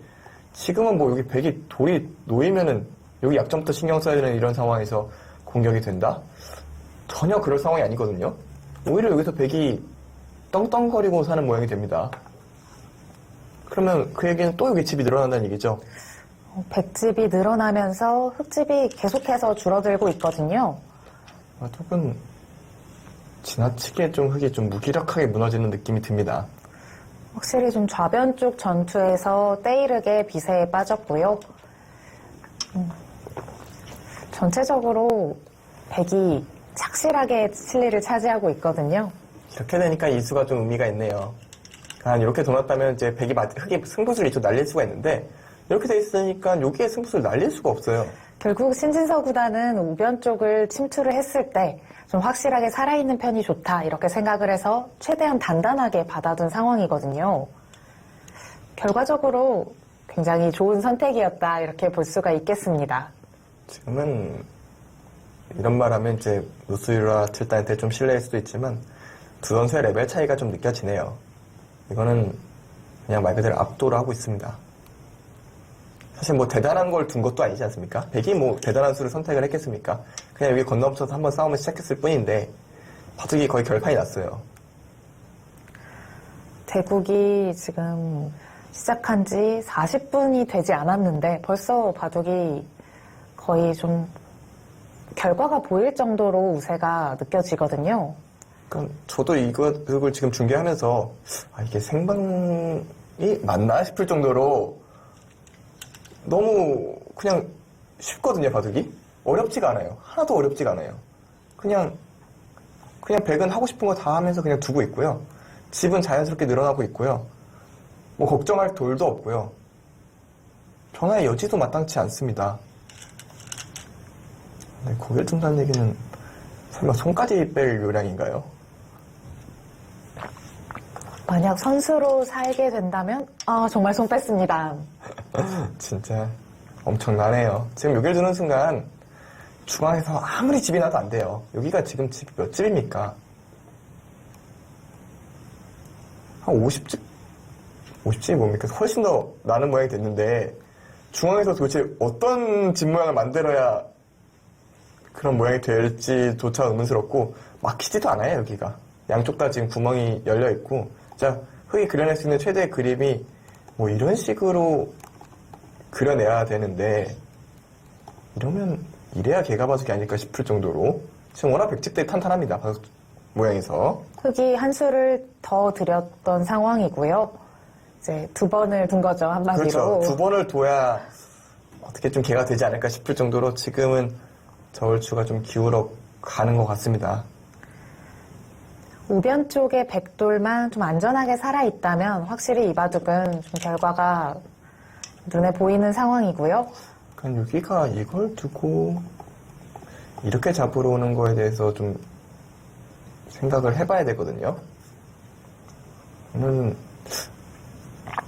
지금은 뭐 여기 백이 돌이 놓이면은 여기 약점부터 신경 써야 되는 이런 상황에서 공격이 된다? 전혀 그럴 상황이 아니거든요. 오히려 여기서 백이 떵떵거리고 사는 모양이 됩니다. 그러면 그 얘기는 또 여기 집이 늘어난다는 얘기죠. 백집이 늘어나면서 흑집이 계속해서 줄어들고 있거든요. 바둑은 지나치게 좀 흙이 좀 무기력하게 무너지는 느낌이 듭니다. 확실히 좀 좌변 쪽 전투에서 때이르게 비세에 빠졌고요. 전체적으로 백이 착실하게 실리를 차지하고 있거든요. 이렇게 되니까 이 수가 좀 의미가 있네요. 이렇게 돌았다면 이제 백이 흙이 승부수를 이쪽 날릴 수가 있는데 이렇게 돼 있으니까 여기에 승부수를 날릴 수가 없어요. 결국 신진서 구단은 우변 쪽을 침투를 했을 때 좀 확실하게 살아있는 편이 좋다 이렇게 생각을 해서 최대한 단단하게 받아둔 상황이거든요. 결과적으로 굉장히 좋은 선택이었다 이렇게 볼 수가 있겠습니다. 지금은 이런 말하면 이제 루스유라 칠단한테 좀 실례일 수도 있지만 두 선수의 레벨 차이가 좀 느껴지네요. 이거는 그냥 말 그대로 압도를 하고 있습니다. 사실 뭐 대단한 걸 둔 것도 아니지 않습니까? 백이 뭐 대단한 수를 선택을 했겠습니까? 그냥 여기 건너붙여서 한번 싸움을 시작했을 뿐인데 바둑이 거의 결판이 났어요. 대국이 지금 시작한 지 40분이 되지 않았는데 벌써 바둑이 거의 좀 결과가 보일 정도로 우세가 느껴지거든요. 그러니까 저도 이걸 지금 중계하면서 이게 생방이 맞나 싶을 정도로 너무 그냥 쉽거든요, 바둑이. 어렵지가 않아요. 하나도 어렵지가 않아요. 그냥 백은 하고 싶은 거 다 하면서 그냥 두고 있고요. 집은 자연스럽게 늘어나고 있고요. 뭐 걱정할 돌도 없고요. 변화의 여지도 마땅치 않습니다. 네, 고개를 든다는 얘기는 설마 손까지 뺄 요량인가요? 만약 선수로 살게 된다면 정말 손 뺐습니다. 진짜 엄청나네요. 지금 여기를 두는 순간 중앙에서 아무리 집이 나도 안 돼요. 여기가 지금 집이 몇 집입니까? 한 50집? 50집이 뭡니까? 훨씬 더 나는 모양이 됐는데 중앙에서 도대체 어떤 집 모양을 만들어야 그런 모양이 될지조차 의문스럽고 막히지도 않아요, 여기가. 양쪽 다 지금 구멍이 열려 있고 자, 흙이 그려낼 수 있는 최대의 그림이 뭐 이런 식으로 그려내야 되는데 이러면 이래야 개가 바둑이 아닐까 싶을 정도로 지금 워낙 백집들이 탄탄합니다. 바둑 모양에서. 흙이 한 수를 더 들였던 상황이고요. 이제 두 번을 둔 거죠, 한마디로. 그렇죠. 두 번을 둬야 어떻게 좀 개가 되지 않을까 싶을 정도로 지금은 저울추가 좀 기울어 가는 것 같습니다. 우변 쪽에 백돌만 좀 안전하게 살아있다면 확실히 이 바둑은 좀 결과가 눈에 보이는 상황이고요. 그러니까 여기가 이걸 두고 이렇게 잡으러 오는 거에 대해서 좀 생각을 해봐야 되거든요. 저는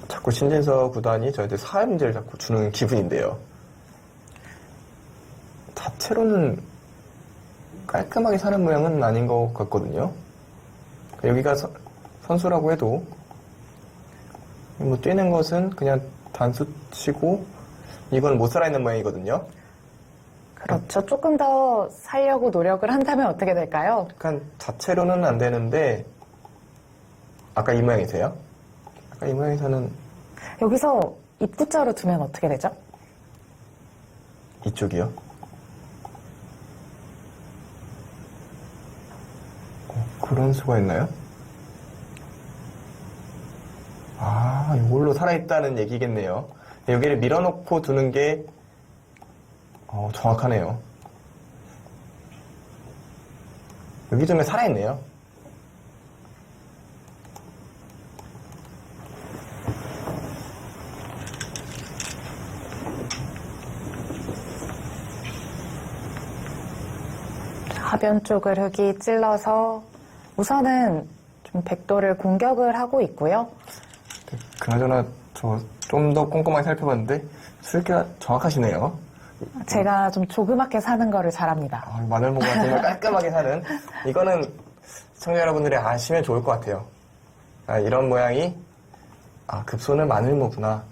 자꾸 신진서 구단이 저한테 사회 문제를 자꾸 주는 기분인데요. 자체로는 깔끔하게 사는 모양은 아닌 것 같거든요. 여기가 선수라고 해도 뭐 뛰는 것은 그냥 단수 치고 이건 못 살아있는 모양이거든요. 그렇죠. 조금 더 살려고 노력을 한다면 어떻게 될까요? 그러니까 자체로는 안 되는데 아까 이 모양이세요? 아까 이 모양에서는 여기서 입구자로 두면 어떻게 되죠? 이쪽이요? 그런 수가 있나요? 그대로 살아있다는 얘기겠네요. 여기를 밀어놓고 두는 게 정확하네요. 여기 좀 살아있네요. 하변 쪽을 흙이 찔러서 우선은 좀 백도를 공격을 하고 있고요. 그나저나 저 좀 더 꼼꼼하게 살펴봤는데 수익기가 정확하시네요. 제가 좀 조그맣게 사는 거를 잘합니다. 마늘모가 정말 깔끔하게 사는 이거는 시청자 여러분들이 아시면 좋을 것 같아요. 이런 모양이 급소는 마늘모구나.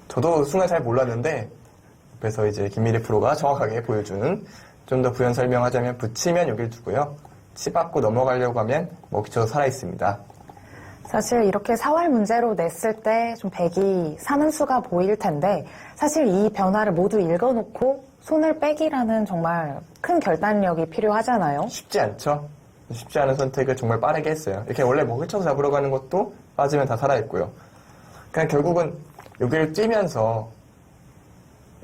저도 순간 잘 몰랐는데 그래서 이제 김미리 프로가 정확하게 보여주는 좀 더 부연 설명하자면 붙이면 여길 두고요. 치 받고 넘어가려고 하면 먹이쳐서 살아있습니다. 사실 이렇게 사활 문제로 냈을 때 좀 백이 사는 수가 보일 텐데 사실 이 변화를 모두 읽어놓고 손을 빼기라는 정말 큰 결단력이 필요하잖아요. 쉽지 않죠? 쉽지 않은 선택을 정말 빠르게 했어요. 이렇게 원래 먹이쳐서 잡으러 가는 것도 빠지면 다 살아있고요. 그냥 결국은 여기를 찌면서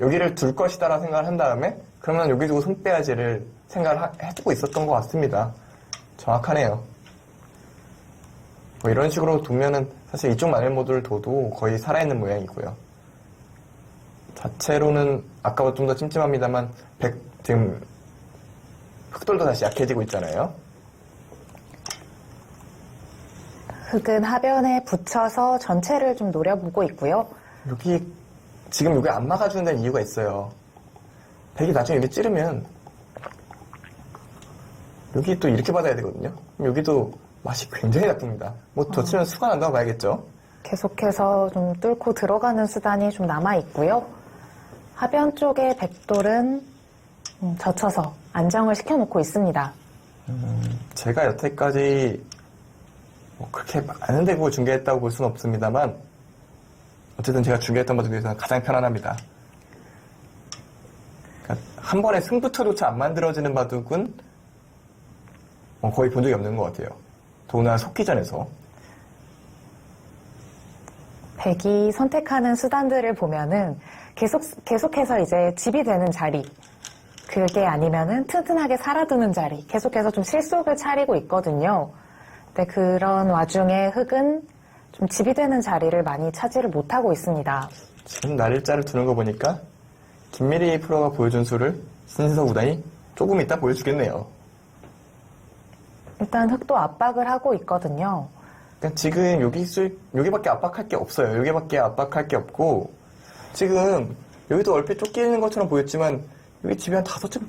여기를 둘 것이다라는 생각을 한 다음에 그러면 여기 두고 손 빼야지를 생각을 해두고 있었던 것 같습니다. 정확하네요. 뭐 이런 식으로 두면은 사실 이쪽 마늘모드를 둬도 거의 살아있는 모양이고요. 자체로는 아까보다 좀 더 찜찜합니다만 지금 흙돌도 다시 약해지고 있잖아요. 흙은 하변에 붙여서 전체를 좀 노려보고 있고요. 지금 여기 안 막아주는 데는 이유가 있어요. 백이 나중에 여기 찌르면 여기 또 이렇게 받아야 되거든요. 여기도 맛이 굉장히 나쁩니다. 뭐 더 치면 수가 난다고 봐야겠죠. 계속해서 좀 뚫고 들어가는 수단이 좀 남아있고요. 하변 쪽의 백돌은 젖혀서 안정을 시켜놓고 있습니다. 제가 여태까지 뭐 그렇게 많은 대국을 중계했다고 볼 수는 없습니다만 어쨌든 제가 중계했던 것 중에서는 가장 편안합니다. 그러니까 한 번에 승부처조차 안 만들어지는 바둑은 거의 본 적이 없는 것 같아요. 더구나 속기전에서. 백이 선택하는 수단들을 보면은 계속해서 이제 집이 되는 자리, 그게 아니면은 튼튼하게 살아두는 자리, 계속해서 좀 실속을 차리고 있거든요. 근데 그런 와중에 흙은 좀 집이 되는 자리를 많이 차지를 못하고 있습니다. 지금 날일자를 두는 거 보니까 김미리 프로가 보여준 수를 신진석 구단이 조금 이따 보여주겠네요. 일단 흙도 압박을 하고 있거든요. 그러니까 지금 여기밖에 압박할 게 없어요. 여기밖에 압박할 게 없고 지금 여기도 얼핏 쫓기는 것처럼 보였지만 여기 집이 한 5집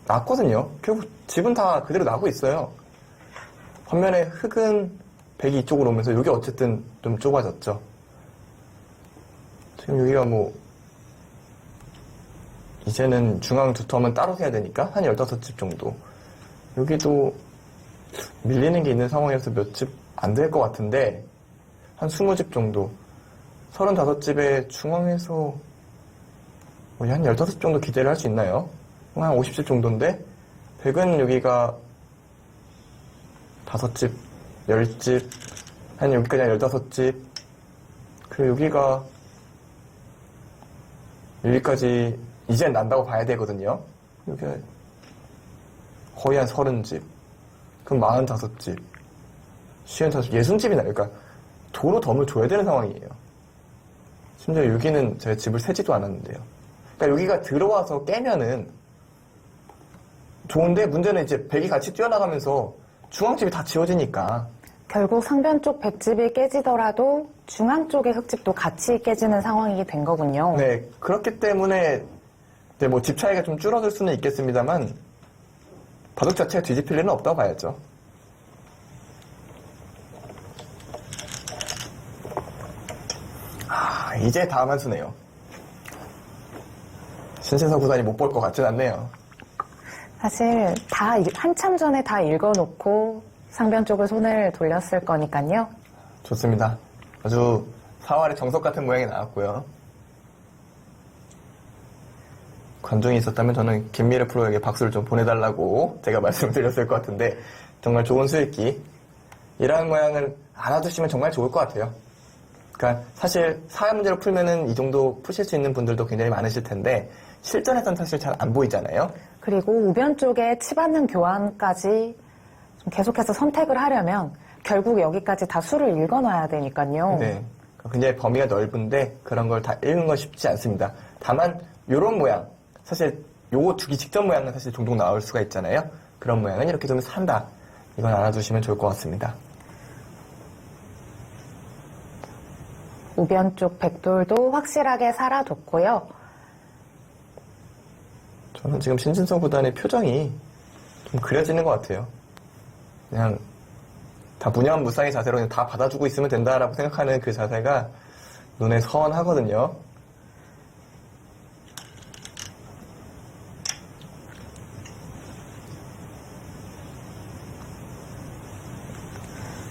났거든요. 결국 집은 다 그대로 나고 있어요. 반면에 흙은 백이 이쪽으로 오면서 여기 어쨌든 좀 좁아졌죠. 지금 여기가 뭐 이제는 중앙 두 텀은 따로 세야 되니까 한 15집 정도. 여기도 밀리는 게 있는 상황이어서 몇 집 안 될 것 같은데 한 20집 정도. 35집의 중앙에서 거의 한 15집 정도 기대를 할 수 있나요? 한 50집 정도인데 백은 여기가 5집, 10집, 한 여기까지 한 15집, 그리고 여기까지 이젠 난다고 봐야 되거든요. 여기 거의 한 30집, 그럼 45집, 55집, 60집이 나요. 그러니까 도로 덤을 줘야 되는 상황이에요. 심지어 여기는 제가 집을 세지도 않았는데요. 그러니까 여기가 들어와서 깨면은 좋은데 문제는 이제 백이 같이 뛰어나가면서 중앙집이 다 지워지니까 결국 상변 쪽 백집이 깨지더라도 중앙 쪽의 흙집도 같이 깨지는 상황이 된 거군요. 네, 그렇기 때문에 이제 뭐 집 차이가 좀 줄어들 수는 있겠습니다만 바둑 자체가 뒤집힐 일은 없다고 봐야죠. 이제 다음 한 수네요. 신세서 구단이 못 볼 것 같진 않네요. 사실 한참 전에 다 읽어놓고 상변 쪽을 손을 돌렸을 거니까요. 좋습니다. 아주 사활의 정석 같은 모양이 나왔고요. 관중이 있었다면 저는 김미래 프로에게 박수를 좀 보내달라고 제가 말씀을 드렸을 것 같은데 정말 좋은 수익기. 이러한 모양을 알아두시면 정말 좋을 것 같아요. 그러니까 사실 사회 문제로 풀면은 이 정도 푸실 수 있는 분들도 굉장히 많으실 텐데 실전에서는 사실 잘 안 보이잖아요. 그리고 우변 쪽에 치받는 교환까지 좀 계속해서 선택을 하려면 결국 여기까지 다 수를 읽어놔야 되니까요. 네. 굉장히 범위가 넓은데 그런 걸 다 읽는 건 쉽지 않습니다. 다만 요런 모양, 사실 요거 두기 직전 모양은 사실 종종 나올 수가 있잖아요. 그런 모양은 이렇게 두면 산다. 이건 알아두시면 좋을 것 같습니다. 우변 쪽 백돌도 확실하게 살아뒀고요. 저는 지금 신진서 구단의 표정이 좀 그려지는 것 같아요. 그냥 다 무념무상의 자세로 그냥 다 받아주고 있으면 된다라고 생각하는 그 자세가 눈에 선하거든요.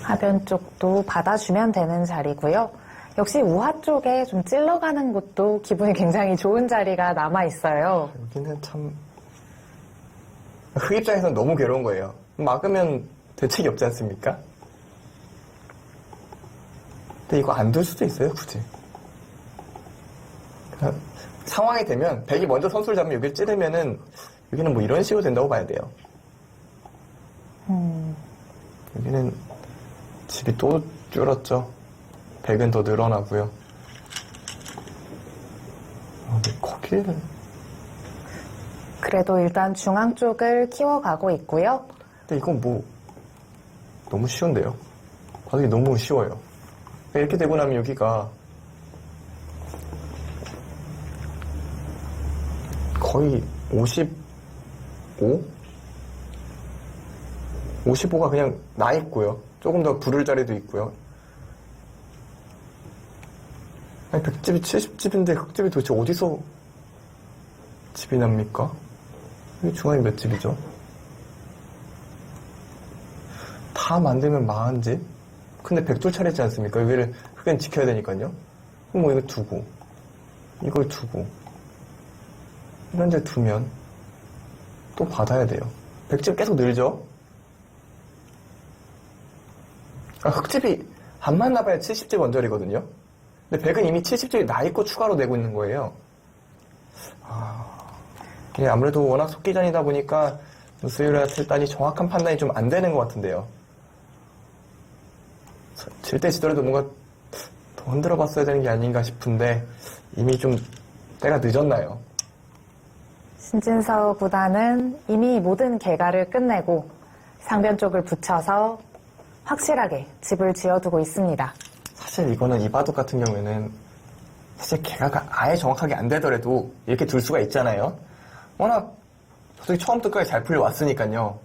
하변 쪽도 받아주면 되는 자리고요. 역시 우하 쪽에 좀 찔러가는 곳도 기분이 굉장히 좋은 자리가 남아있어요. 여기는 참 흙 입장에서는 너무 괴로운 거예요. 막으면 대책이 없지 않습니까? 근데 이거 안 둘 수도 있어요, 굳이. 그러니까 상황이 되면 백이 먼저 선수를 잡으면 여기를 찌르면은 여기는 뭐 이런 식으로 된다고 봐야 돼요. 여기는 집이 또 줄었죠. 백은 더 늘어나고요. 거기를 그래도 일단 중앙 쪽을 키워가고 있고요. 근데 이건 뭐 너무 쉬운데요. 바닥이 너무 쉬워요. 이렇게 되고 나면 여기가 거의 55? 55가 그냥 나 있고요. 조금 더 부를 자리도 있고요. 아니, 백집이 70집인데 흑집이 도대체 어디서 집이 납니까? 여기 중앙이 몇 집이죠? 다 만들면 40집? 근데 백돌 차례지 않습니까? 여기를 흑은 지켜야 되니까요. 그럼 뭐 이거 두고, 이걸 두고, 이런 데 두면 또 받아야 돼요. 백집 계속 늘죠? 흑집이 안 만나봐야 70집 원절이거든요? 근데 백은 이미 70집이 나 있고 추가로 내고 있는 거예요. 이게 아무래도 워낙 속기전이다 보니까 수요일에 일단이 정확한 판단이 좀 안 되는 것 같은데요. 질 때 지더라도 뭔가 더 흔들어 봤어야 되는 게 아닌가 싶은데 이미 좀 때가 늦었나요? 신진서 구단은 이미 모든 개가를 끝내고 상변 쪽을 붙여서 확실하게 집을 지어두고 있습니다. 사실 이거는 이 바둑 같은 경우에는 사실 개가가 아예 정확하게 안 되더라도 이렇게 둘 수가 있잖아요. 워낙 바둑이 처음부터 끝까지 잘 풀려왔으니까요.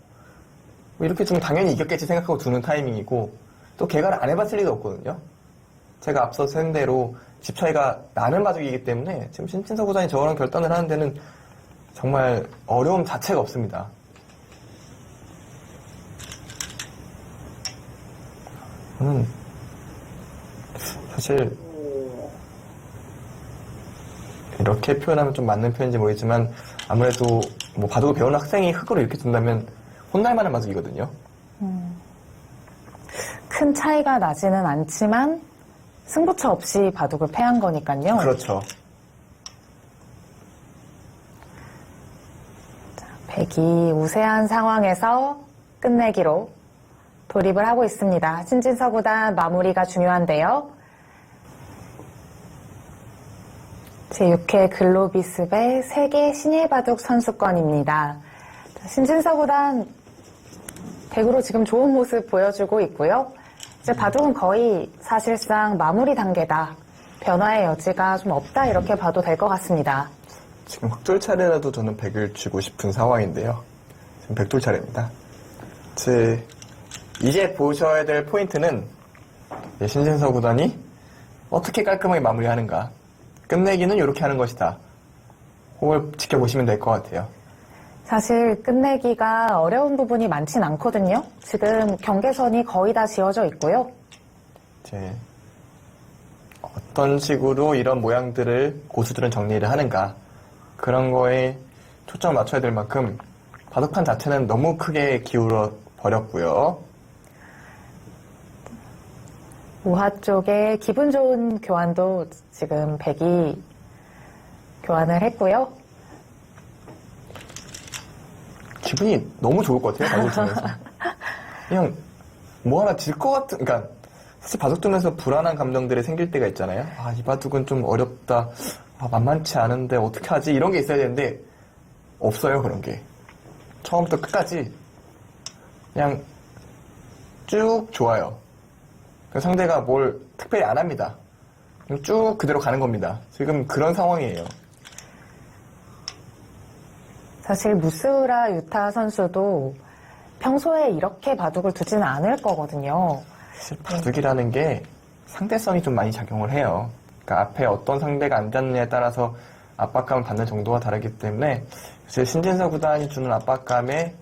이렇게 좀 당연히 이겼겠지 생각하고 두는 타이밍이고 또 개가를 안 해봤을 리도 없거든요. 제가 앞서 쓴 대로 집 차이가 나는 바둑이기 때문에 지금 신진서 구단이 저런 결단을 하는 데는 정말 어려움 자체가 없습니다. 저는 사실 이렇게 표현하면 좀 맞는 표현인지 모르겠지만 아무래도 뭐 바둑을 배우는 학생이 흙으로 이렇게 둔다면 혼날 만한 바둑이거든요. 큰 차이가 나지는 않지만 승부처 없이 바둑을 패한 거니까요. 그렇죠. 백이 우세한 상황에서 끝내기로 돌입을 하고 있습니다. 신진서 구단 마무리가 중요한데요. 제6회 글로비스배 세계 신예바둑 선수권입니다. 신진서 구단 백으로 지금 좋은 모습 보여주고 있고요. 이제 바둑은 거의 사실상 마무리 단계다. 변화의 여지가 좀 없다 이렇게 봐도 될 것 같습니다. 지금 흑돌 차례라도 저는 백을 쥐고 싶은 상황인데요. 지금 백돌 차례입니다. 이제 보셔야 될 포인트는 신진서 구단이 어떻게 깔끔하게 마무리하는가. 끝내기는 이렇게 하는 것이다. 그걸 지켜보시면 될 것 같아요. 사실 끝내기가 어려운 부분이 많진 않거든요. 지금 경계선이 거의 다 지어져 있고요. 이제 어떤 식으로 이런 모양들을 고수들은 정리를 하는가. 그런 거에 초점을 맞춰야 될 만큼 바둑판 자체는 너무 크게 기울어 버렸고요. 우하 쪽에 기분 좋은 교환도 지금 백이 교환을 했고요. 기분이 너무 좋을 것 같아요, 바둑 두면서. 그냥 뭐 하나 질 것 같은, 그러니까 사실 바둑 두면서 불안한 감정들이 생길 때가 있잖아요. 아, 이 바둑은 좀 어렵다. 아, 만만치 않은데 어떻게 하지? 이런 게 있어야 되는데 없어요, 그런 게. 처음부터 끝까지 그냥 쭉 좋아요. 상대가 뭘 특별히 안 합니다. 그냥 쭉 그대로 가는 겁니다. 지금 그런 상황이에요. 사실 무스우라 유타 선수도 평소에 이렇게 바둑을 두지는 않을 거거든요. 사실 바둑이라는 게 상대성이 좀 많이 작용을 해요. 그러니까 앞에 어떤 상대가 앉았느냐에 따라서 압박감을 받는 정도가 다르기 때문에 사실 신진서 구단이 주는 압박감에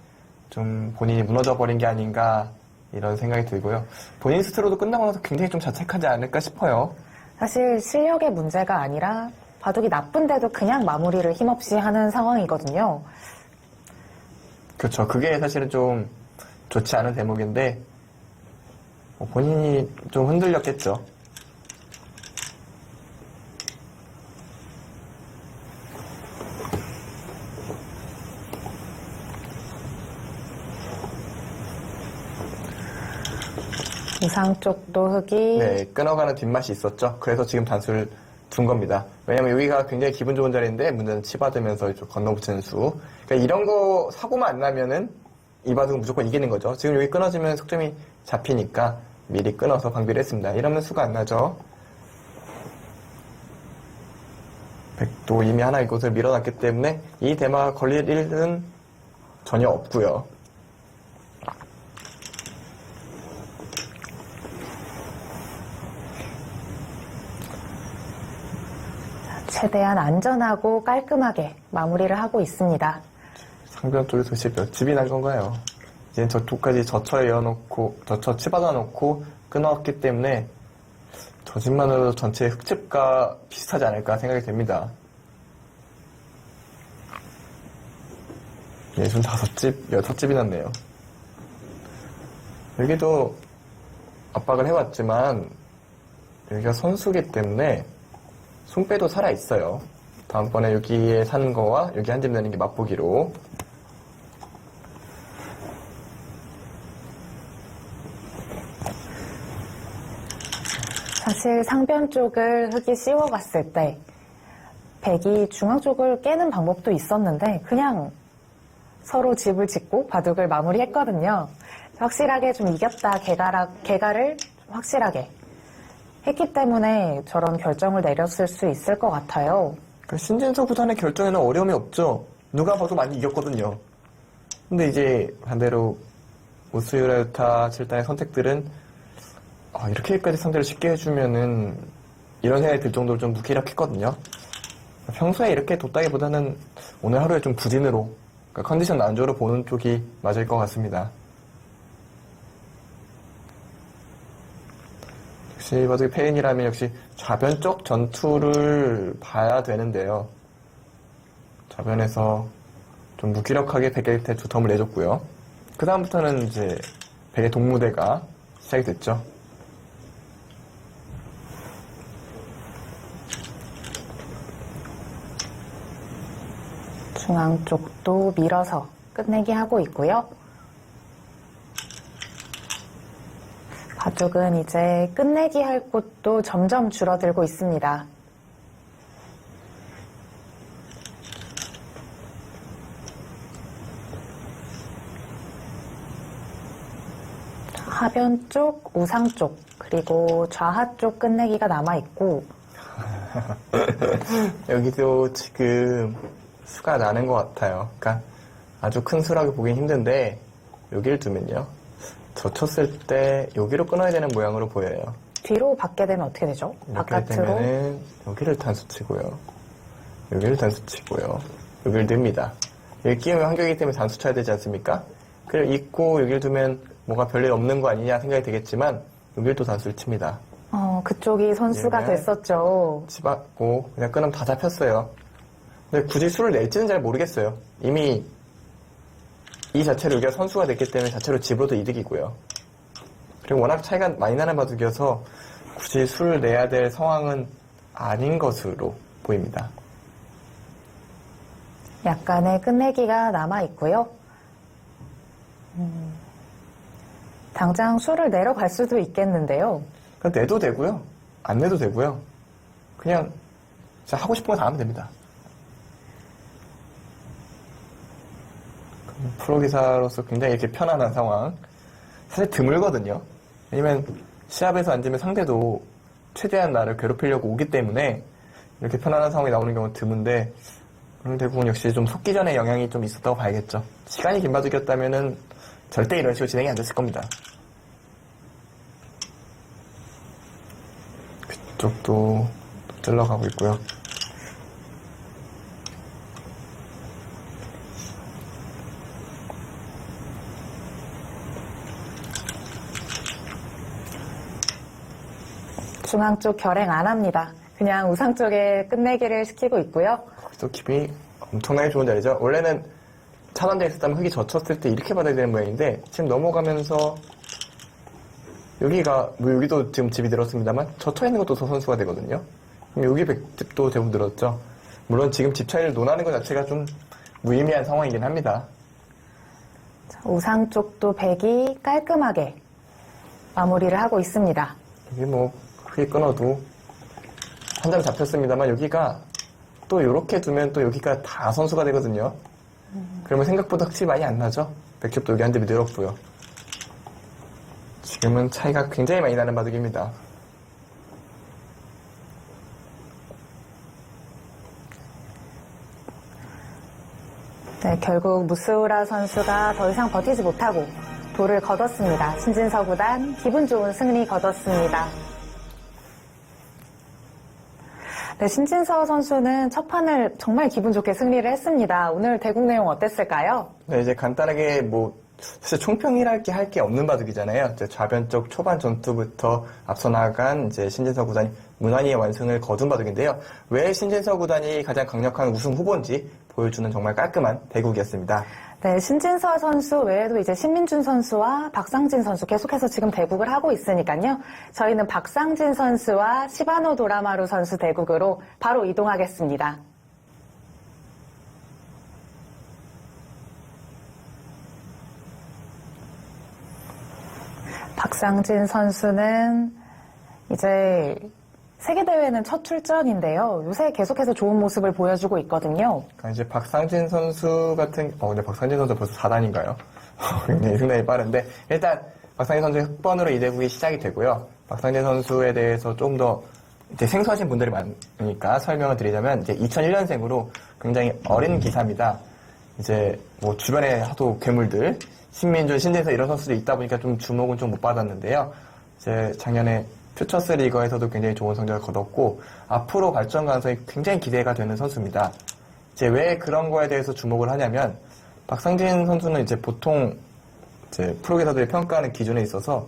좀 본인이 무너져 버린 게 아닌가 이런 생각이 들고요. 본인 스스로도 끝나고 나서 굉장히 좀 자책하지 않을까 싶어요. 사실 실력의 문제가 아니라 바둑이 나쁜데도 그냥 마무리를 힘없이 하는 상황이거든요. 그렇죠. 그게 사실은 좀 좋지 않은 대목인데 본인이 좀 흔들렸겠죠. 우상 쪽도 흙이 네, 끊어가는 뒷맛이 있었죠. 그래서 지금 단수를 둔 겁니다. 왜냐면 여기가 굉장히 기분 좋은 자리인데 문제는 치받으면서 건너붙이는 수. 그러니까 이런 거 사고만 안 나면은 이 바둑은 무조건 이기는 거죠. 지금 여기 끊어지면 속점이 잡히니까 미리 끊어서 방비를 했습니다. 이러면 수가 안 나죠. 백도 이미 하나 이곳을 밀어놨기 때문에 이 대마가 걸릴 일은 전혀 없고요. 최대한 안전하고 깔끔하게 마무리를 하고 있습니다. 상변 쪽에 도대체 몇 집이 난 건가요? 이제 저쪽까지 젖혀 이어놓고, 젖혀 치받아 놓고 끊었기 때문에 저 집만으로도 전체 흙집과 비슷하지 않을까 생각이 됩니다. 65집, 6집이 났네요. 여기도 압박을 해왔지만 여기가 선수기 때문에 손빼도 살아있어요. 다음번에 여기에 사는 거와 여기 한 집 내는 게 맛보기로. 사실 상변 쪽을 흙이 씌워갔을 때 백이 중앙 쪽을 깨는 방법도 있었는데 그냥 서로 집을 짓고 바둑을 마무리했거든요. 확실하게 좀 이겼다, 개가를 좀 확실하게 했기 때문에 저런 결정을 내렸을 수 있을 것 같아요. 신진서 구단의 결정에는 어려움이 없죠. 누가 봐도 많이 이겼거든요. 근데 이제 반대로 우스우라 유타 7단의 선택들은 이렇게까지 상대를 쉽게 해주면은 이런 생각이 들 정도로 좀 무기력했거든요. 평소에 이렇게 뒀다기보다는 오늘 하루에 좀 부진으로, 그러니까 컨디션 난조로 보는 쪽이 맞을 것 같습니다. 역시 바둑이 페인이라면 역시 좌변 쪽 전투를 봐야 되는데요. 좌변에서 좀 무기력하게 백의 두텀을 내줬고요. 그 다음부터는 이제 백의 동무대가 시작이 됐죠. 중앙 쪽도 밀어서 끝내기 하고 있고요. 바둑은 이제 끝내기 할 곳도 점점 줄어들고 있습니다. 하변 쪽, 우상 쪽, 그리고 좌하 쪽 끝내기가 남아있고 여기도 지금 수가 나는 것 같아요. 그러니까 아주 큰 수라고 보긴 힘든데 여기를 두면요. 젖혔을 때 여기로 끊어야 되는 모양으로 보여요. 뒤로 받게 되면 어떻게 되죠? 바깥으로? 되면은 여기를 단수치고요. 여기를 단수치고요. 여기를 듭니다. 여기 끼우면 환경이기 때문에 단수 쳐야 되지 않습니까? 그리고 잊고 여기를 두면 뭐가 별일 없는 거 아니냐 생각이 되겠지만 여기를 또 단수를 칩니다. 그쪽이 선수가 얘는 됐었죠. 치받고 그냥 끊으면 다 잡혔어요. 근데 굳이 수를 낼지는 잘 모르겠어요. 이미 이 자체로 여기가 선수가 됐기 때문에 자체로 집으로도 이득이고요. 그리고 워낙 차이가 많이 나는 바둑이어서 굳이 술을 내야 될 상황은 아닌 것으로 보입니다. 약간의 끝내기가 남아 있고요. 당장 술을 내러 갈 수도 있겠는데요. 그러니까 내도 되고요. 안 내도 되고요. 그냥 진짜 하고 싶은 거 다 하면 됩니다. 프로기사로서 굉장히 이렇게 편안한 상황. 사실 드물거든요. 왜냐면 시합에서 앉으면 상대도 최대한 나를 괴롭히려고 오기 때문에 이렇게 편안한 상황이 나오는 경우는 드문데 오늘 대부분 역시 좀 속기 전에 영향이 좀 있었다고 봐야겠죠. 시간이 긴 바둑이었다면은 절대 이런 식으로 진행이 안 됐을 겁니다. 그쪽도 찔러가고 있고요. 중앙 쪽 결행 안 합니다. 그냥 우상 쪽에 끝내기를 시키고 있고요. 또 기분이 엄청나게 좋은 자리죠. 원래는 차단되어 있었다면 흙이 젖혔을 때 이렇게 받아야 되는 모양인데 지금 넘어가면서 여기가 뭐 여기도 지금 집이 늘었습니다만 젖혀 있는 것도 저 선수가 되거든요. 그럼 여기 백집도 대부분 늘었죠. 물론 지금 집 차이를 논하는 것 자체가 좀 무의미한 상황이긴 합니다. 우상 쪽도 백이 깔끔하게 마무리를 하고 있습니다. 여기 뭐 흙이 끊어도 한 점 잡혔습니다만 여기가 또 이렇게 두면 또 여기가 다 선수가 되거든요. 그러면 생각보다 흙이 많이 안 나죠. 백집도 여기 한 점이 늘었고요. 지금은 차이가 굉장히 많이 나는 바둑입니다. 네, 결국 무스우라 선수가 더 이상 버티지 못하고 돌을 거뒀습니다. 신진서 구단 기분 좋은 승리 거뒀습니다. 네, 신진서 선수는 첫 판을 정말 기분 좋게 승리를 했습니다. 오늘 대국 내용 어땠을까요? 네, 이제 간단하게 뭐 사실 총평이랄 게 할 게 없는 바둑이잖아요. 이제 좌변 쪽 초반 전투부터 앞서 나간 이제 신진서 구단이 무난히 완승을 거둔 바둑인데요. 왜 신진서 구단이 가장 강력한 우승 후보인지 보여주는 정말 깔끔한 대국이었습니다. 네, 신진서 선수 외에도 이제 신민준 선수와 박상진 선수 계속해서 지금 대국을 하고 있으니까요. 저희는 박상진 선수와 시바노 도라마루 선수 대국으로 바로 이동하겠습니다. 박상진 선수는 이제 세계대회는 첫 출전인데요. 요새 계속해서 좋은 모습을 보여주고 있거든요. 그러니까 이제 박상진 선수 같은, 근데 박상진 선수 벌써 4단인가요? 굉장히 상당히 빠른데, 일단 박상진 선수의 흑번으로 이 대국이 시작이 되고요. 박상진 선수에 대해서 좀 더 이제 생소하신 분들이 많으니까 설명을 드리자면, 이제 2001년생으로 굉장히 어린 기사입니다. 이제 뭐 주변에 하도 괴물들, 신민준, 신진서 이런 선수들이 있다 보니까 좀 주목은 좀 못 받았는데요. 이제 작년에 퓨처스 리거에서도 굉장히 좋은 성적을 거뒀고 앞으로 발전 가능성이 굉장히 기대가 되는 선수입니다. 이제 왜 그런 거에 대해서 주목을 하냐면 박상진 선수는 이제 보통 이제 프로기사들이 평가하는 기준에 있어서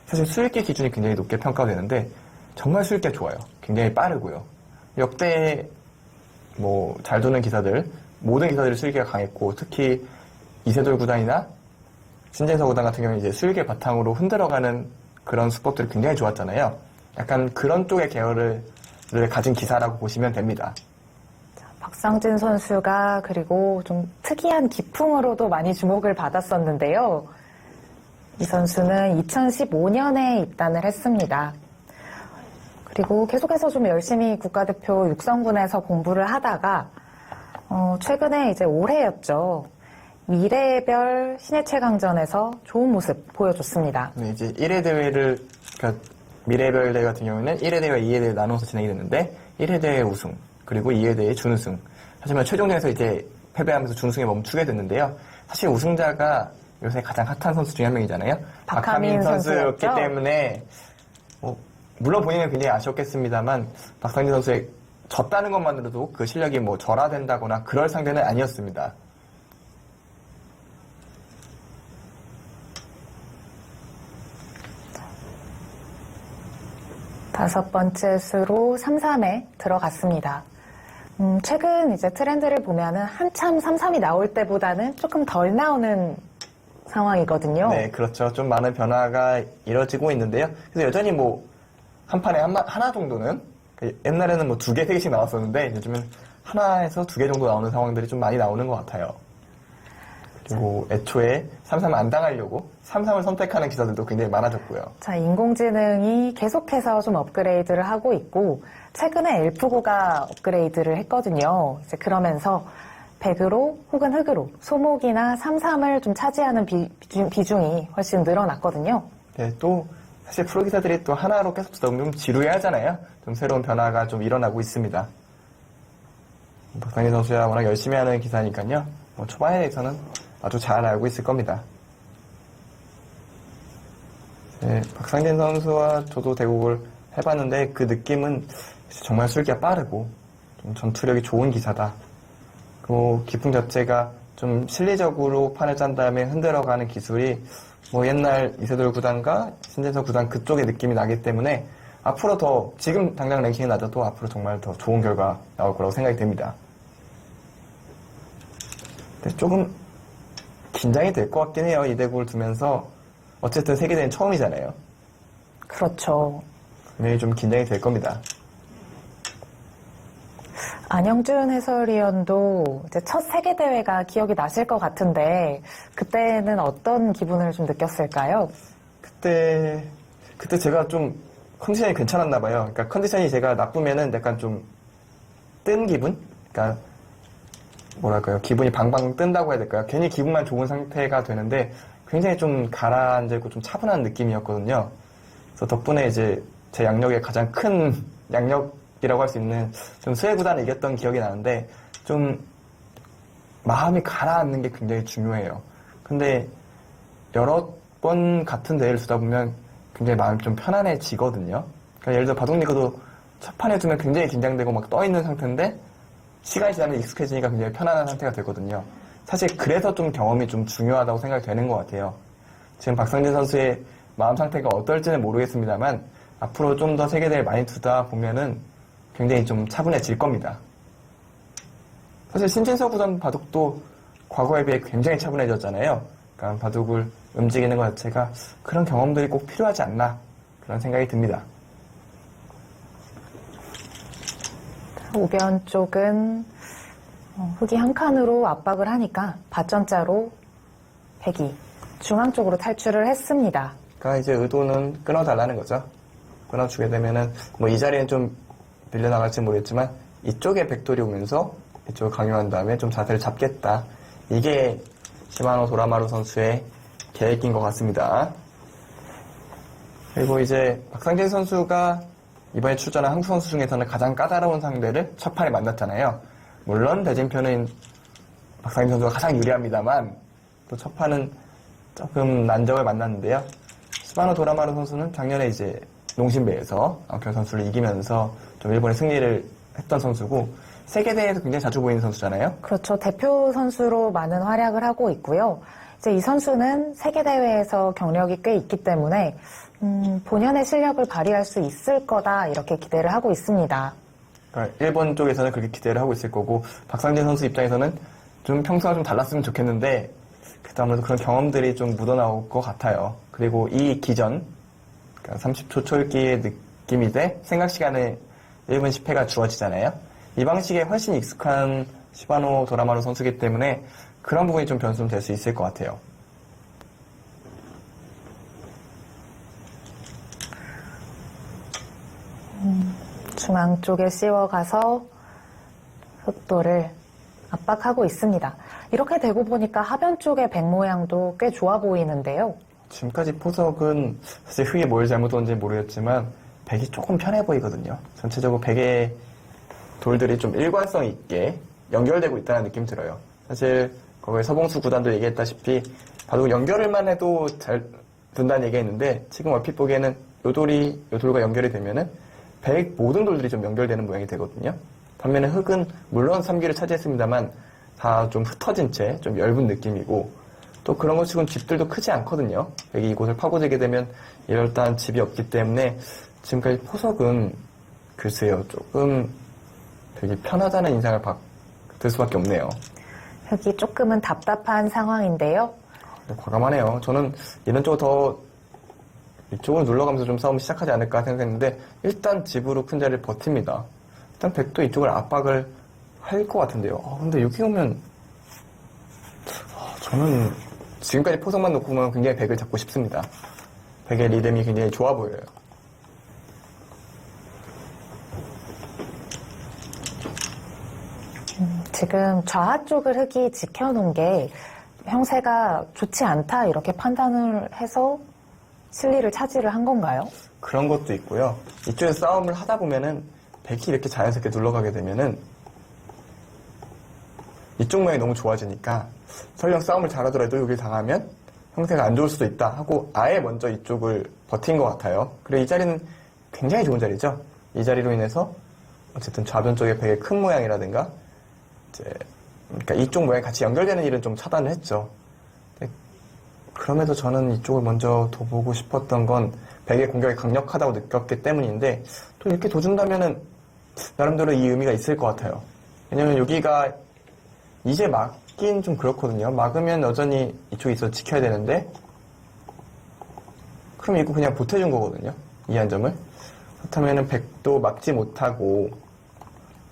사실 수익기 기준이 굉장히 높게 평가되는데 정말 수익기가 좋아요. 굉장히 빠르고요. 역대 뭐 잘 두는 기사들 모든 기사들이 수익기가 강했고 특히 이세돌 구단이나 신진서 구단 같은 경우는 이제 수익을 바탕으로 흔들어가는 그런 수법들이 굉장히 좋았잖아요. 약간 그런 쪽의 계열을 가진 기사라고 보시면 됩니다. 박상진 선수가 그리고 좀 특이한 기풍으로도 많이 주목을 받았었는데요. 이 선수는 2015년에 입단을 했습니다. 그리고 계속해서 좀 열심히 국가대표 육성군에서 공부를 하다가 최근에 이제 올해였죠. 미래별 신예 최강전에서 좋은 모습 보여줬습니다. 네, 이제 1회 대회를, 그러니까 미래별 대회 같은 경우는 1회 대회와 2회 대회 나눠서 진행이 됐는데 1회 대회 우승, 그리고 2회 대회 준우승. 하지만 최종전에서 이제 패배하면서 준우승에 멈추게 됐는데요. 사실 우승자가 요새 가장 핫한 선수 중에 한 명이잖아요. 박하민 선수였기 때문에 물론 본인은 굉장히 아쉬웠겠습니다만 박상진 선수의 졌다는 것만으로도 그 실력이 뭐 절하된다거나 그럴 상대는 아니었습니다. 다섯 번째 수로 3-3에 들어갔습니다. 최근 이제 트렌드를 보면은 한참 3-3이 나올 때보다는 조금 덜 나오는 상황이거든요. 네, 그렇죠. 좀 많은 변화가 이뤄지고 있는데요. 그래서 여전히 뭐, 한 판에 하나 정도는, 옛날에는 뭐 2개, 3개씩 나왔었는데, 요즘은 하나에서 2개 정도 나오는 상황들이 좀 많이 나오는 것 같아요. 그리고 애초에 3-3 안 당하려고 3-3을 선택하는 기사들도 굉장히 많아졌고요. 자, 인공지능이 계속해서 좀 업그레이드를 하고 있고, 최근에 엘프고가 업그레이드를 했거든요. 이제 그러면서 백으로 혹은 흑으로 소목이나 3-3을 좀 차지하는 비중이 훨씬 늘어났거든요. 네, 또 사실 프로 기사들이 또 하나로 계속 쓰다 보면 좀 지루해 하잖아요. 좀 새로운 변화가 좀 일어나고 있습니다. 박상진 선수야 워낙 열심히 하는 기사니까요. 뭐 초반에 대해서는 아주 잘 알고 있을 겁니다. 네, 박상진 선수와 저도 대국을 해봤는데 그 느낌은 정말 술기가 빠르고 좀 전투력이 좋은 기사다. 그리고 기풍 자체가 좀 실리적으로 판을 짠 다음에 흔들어가는 기술이 뭐 옛날 이세돌 구단과 신재석 구단 그쪽의 느낌이 나기 때문에 앞으로 더 지금 당장 랭킹이 낮아도 앞으로 정말 더 좋은 결과 나올 거라고 생각이 됩니다. 근데 조금 긴장이 될 것 같긴 해요. 이 대국을 두면서 어쨌든 세계대회는 처음이잖아요. 그렇죠. 분명히 좀 긴장이 될 겁니다. 안영준 해설위원도 이제 첫 세계대회가 기억이 나실 것 같은데, 그때는 어떤 기분을 좀 느꼈을까요? 그때 제가 좀 컨디션이 괜찮았나 봐요. 그러니까 컨디션이 제가 나쁘면은 약간 좀 뜬 기분? 그러니까 뭐랄까요? 기분이 방방 뜬다고 해야 될까요? 괜히 기분만 좋은 상태가 되는데 굉장히 좀 가라앉고 좀 차분한 느낌이었거든요. 그래서 덕분에 이제 제 양력의 가장 큰 양력이라고 할 수 있는 좀 수혜 구단을 이겼던 기억이 나는데 좀 마음이 가라앉는 게 굉장히 중요해요. 근데 여러 번 같은 대회를 두다 보면 굉장히 마음이 좀 편안해지거든요. 그러니까 예를 들어 바둑리그도 첫 판에 두면 굉장히 긴장되고 막 떠있는 상태인데 시간이 지나면 익숙해지니까 굉장히 편안한 상태가 되거든요. 사실 그래서 좀 경험이 좀 중요하다고 생각이 되는 것 같아요. 지금 박상진 선수의 마음 상태가 어떨지는 모르겠습니다만 앞으로 좀 더 세계대회 많이 두다 보면은 굉장히 좀 차분해질 겁니다. 사실 신진서 구단 바둑도 과거에 비해 굉장히 차분해졌잖아요. 그러니까 바둑을 움직이는 것 자체가 그런 경험들이 꼭 필요하지 않나 그런 생각이 듭니다. 우변 쪽은 흑이 한 칸으로 압박을 하니까 밭전자로 백이 중앙 쪽으로 탈출을 했습니다. 그러니까 이제 의도는 끊어달라는 거죠. 끊어주게 되면은 뭐 이 자리는 좀 밀려나갈지 모르겠지만 이쪽에 백돌이 오면서 이쪽을 강요한 다음에 좀 자세를 잡겠다. 이게 시마노 도라마루 선수의 계획인 것 같습니다. 그리고 이제 박상진 선수가 이번에 출전한 한국 선수 중에서는 가장 까다로운 상대를 첫 판에 만났잖아요. 물론 대진표는 박상진 선수가 가장 유리합니다만 또 첫 판은 조금 난적을 만났는데요. 시마노 도라마루 선수는 작년에 이제 농심배에서 앙표 선수를 이기면서 좀 일본의 승리를 했던 선수고 세계대회에서 굉장히 자주 보이는 선수잖아요. 그렇죠. 대표 선수로 많은 활약을 하고 있고요. 이제 이 선수는 세계대회에서 경력이 꽤 있기 때문에 본연의 실력을 발휘할 수 있을 거다 이렇게 기대를 하고 있습니다. 그러니까 일본 쪽에서는 그렇게 기대를 하고 있을 거고 박상진 선수 입장에서는 좀 평소와 좀 달랐으면 좋겠는데 그래도 아무래도 그런 경험들이 좀 묻어나올 것 같아요. 그리고 이 기전 그러니까 30초 초읽기의 느낌이 돼 생각 시간에 1분 10회가 주어지잖아요. 이 방식에 훨씬 익숙한 시바노 도라마루 선수이기 때문에 그런 부분이 좀 변수는 될 수 있을 것 같아요. 중앙 쪽에 씌워가서 흑도를 압박하고 있습니다. 이렇게 되고 보니까 하변 쪽의 백 모양도 꽤 좋아 보이는데요. 지금까지 포석은 사실 흑이 뭘 잘못했는지 모르겠지만 백이 조금 편해 보이거든요. 전체적으로 백의 돌들이 좀 일관성 있게 연결되고 있다는 느낌이 들어요. 사실 거기 서봉수 구단도 얘기했다시피 바둑 연결을만 해도 잘 된다는 얘기가 있는데 지금 얼핏 보기에는 요 돌이 요 돌과 연결이 되면은 백 모든 돌들이 좀 연결되는 모양이 되거든요. 반면에 흑은 물론 3기를 차지했습니다만 다 좀 흩어진 채 좀 엷은 느낌이고 또 그런 것 치고는 집들도 크지 않거든요. 백이 이곳을 파고들게 되면 일단 집이 없기 때문에 지금까지 포석은 글쎄요 조금 되게 편하다는 인상을 받을 수밖에 없네요. 흑이 조금은 답답한 상황인데요. 과감하네요. 저는 이런 쪽으로 더 이쪽으로 눌러가면서 좀 싸움을 시작하지 않을까 생각했는데 일단 집으로 큰 자리를 버팁니다. 일단 백도 이쪽을 압박을 할 것 같은데요. 근데 여기 오면 저는 지금까지 포석만 놓고 보면 굉장히 백을 잡고 싶습니다. 백의 리듬이 굉장히 좋아 보여요. 지금 좌하 쪽을 흑이 지켜놓은 게 형세가 좋지 않다 이렇게 판단을 해서 실리를 차지를 한 건가요? 그런 것도 있고요. 이쪽에서 싸움을 하다 보면은 백이 이렇게 자연스럽게 눌러가게 되면은 이쪽 모양이 너무 좋아지니까 설령 싸움을 잘하더라도 여길 당하면 형태가 안 좋을 수도 있다 하고 아예 먼저 이쪽을 버틴 것 같아요. 그리고 이 자리는 굉장히 좋은 자리죠. 이 자리로 인해서 어쨌든 좌변 쪽에 백의 큰 모양이라든가 그러니까 이쪽 모양이 같이 연결되는 일은 좀 차단을 했죠. 그럼에도 저는 이쪽을 먼저 더 보고 싶었던 건 백의 공격이 강력하다고 느꼈기 때문인데 또 이렇게 둬준다면은 나름대로 이 의미가 있을 것 같아요. 왜냐면 여기가 이제 막긴 좀 그렇거든요. 막으면 여전히 이쪽에 있어서 지켜야 되는데 그럼 이거 그냥 보태준 거거든요. 이 한 점을. 그렇다면은 백도 막지 못하고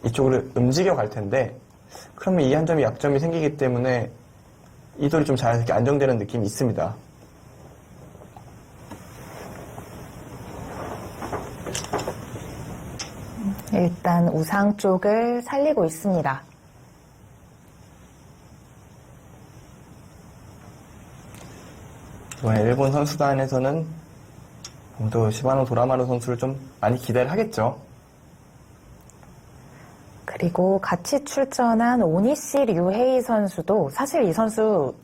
이쪽으로 움직여 갈 텐데 그러면 이 한 점이 약점이 생기기 때문에 이 돌이 좀 자연스럽게 안정되는 느낌이 있습니다. 일단 우상 쪽을 살리고 있습니다. 이번에 일본 선수단에서는 또 시바노 도라마루 선수를 좀 많이 기대를 하겠죠. 그리고 같이 출전한 오니시 류헤이 선수도 사실 이 선수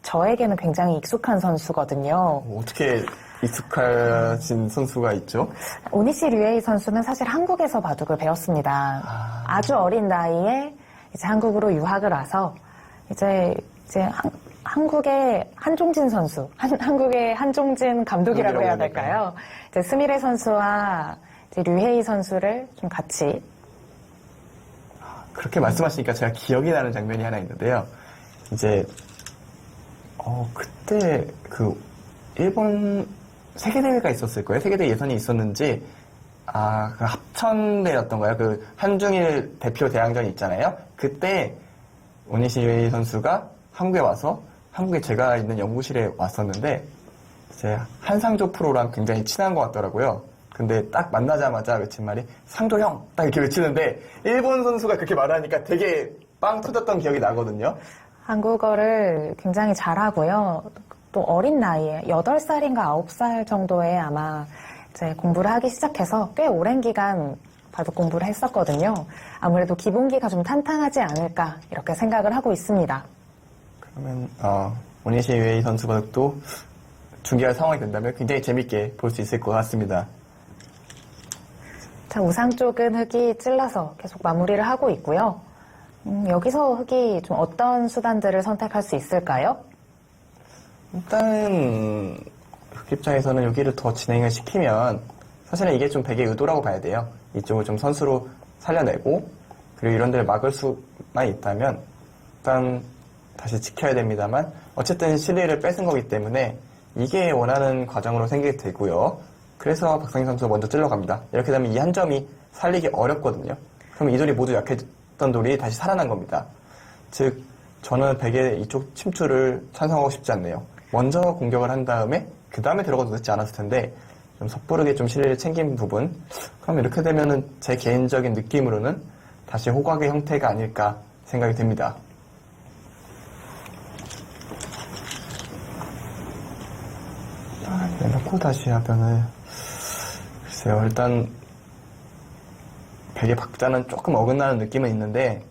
저에게는 굉장히 익숙한 선수거든요. 어떻게 익숙하신 선수가 있죠? 오니시 류헤이 선수는 사실 한국에서 바둑을 배웠습니다. 아주 어린 나이에 이제 한국으로 유학을 와서 이제 한국의 한종진 선수, 한국의 한종진 감독이라고 해야 될까요? 이제 스미레 선수와 이제 류헤이 선수를 좀 같이 그렇게 말씀하시니까 제가 기억이 나는 장면이 하나 있는데요. 이제 그때 그 일본 세계대회가 있었을 거예요. 세계대회 예선이 있었는지 그 합천대였던가요? 그 한중일 대표 대항전이 있잖아요. 그때 오니시 선수가 한국에 와서 한국에 제가 있는 연구실에 왔었는데 이제 한상조 프로랑 굉장히 친한 것 같더라고요. 근데 딱 만나자마자 외친 말이 상조 형! 딱 이렇게 외치는데 일본 선수가 그렇게 말하니까 되게 빵 터졌던 기억이 나거든요. 한국어를 굉장히 잘하고요. 또 어린 나이에 8살인가 9살 정도에 아마 이제 공부를 하기 시작해서 꽤 오랜 기간 바둑 공부를 했었거든요. 아무래도 기본기가 좀 탄탄하지 않을까 이렇게 생각을 하고 있습니다. 그러면 오니시 웨이 선수가 또 중계할 상황이 된다면 굉장히 재밌게 볼 수 있을 것 같습니다. 자, 우상 쪽은 흑이 찔러서 계속 마무리를 하고 있고요. 여기서 흑이 좀 어떤 수단들을 선택할 수 있을까요? 일단은 흑 입장에서는 여기를 더 진행을 시키면 사실은 이게 좀 백의 의도라고 봐야 돼요. 이쪽을 좀 선수로 살려내고 그리고 이런 데를 막을 수만 있다면 일단 다시 지켜야 됩니다만 어쨌든 실리를 뺏은 거기 때문에 이게 원하는 과정으로 생기게 되고요. 그래서 박상희 선수가 먼저 찔러갑니다. 이렇게 되면 이 한 점이 살리기 어렵거든요. 그럼 이 돌이 모두 약했던 돌이 다시 살아난 겁니다. 즉 저는 백의 이쪽 침투를 찬성하고 싶지 않네요. 먼저 공격을 한 다음에 그 다음에 들어가도 늦지 않았을 텐데 좀 섣부르게 좀 실리를 챙긴 부분. 그럼 이렇게 되면은 제 개인적인 느낌으로는 다시 호각의 형태가 아닐까 생각이 됩니다. 내놓고 다시 하변을 글쎄요. 일단 백의 박자는 조금 어긋나는 느낌은 있는데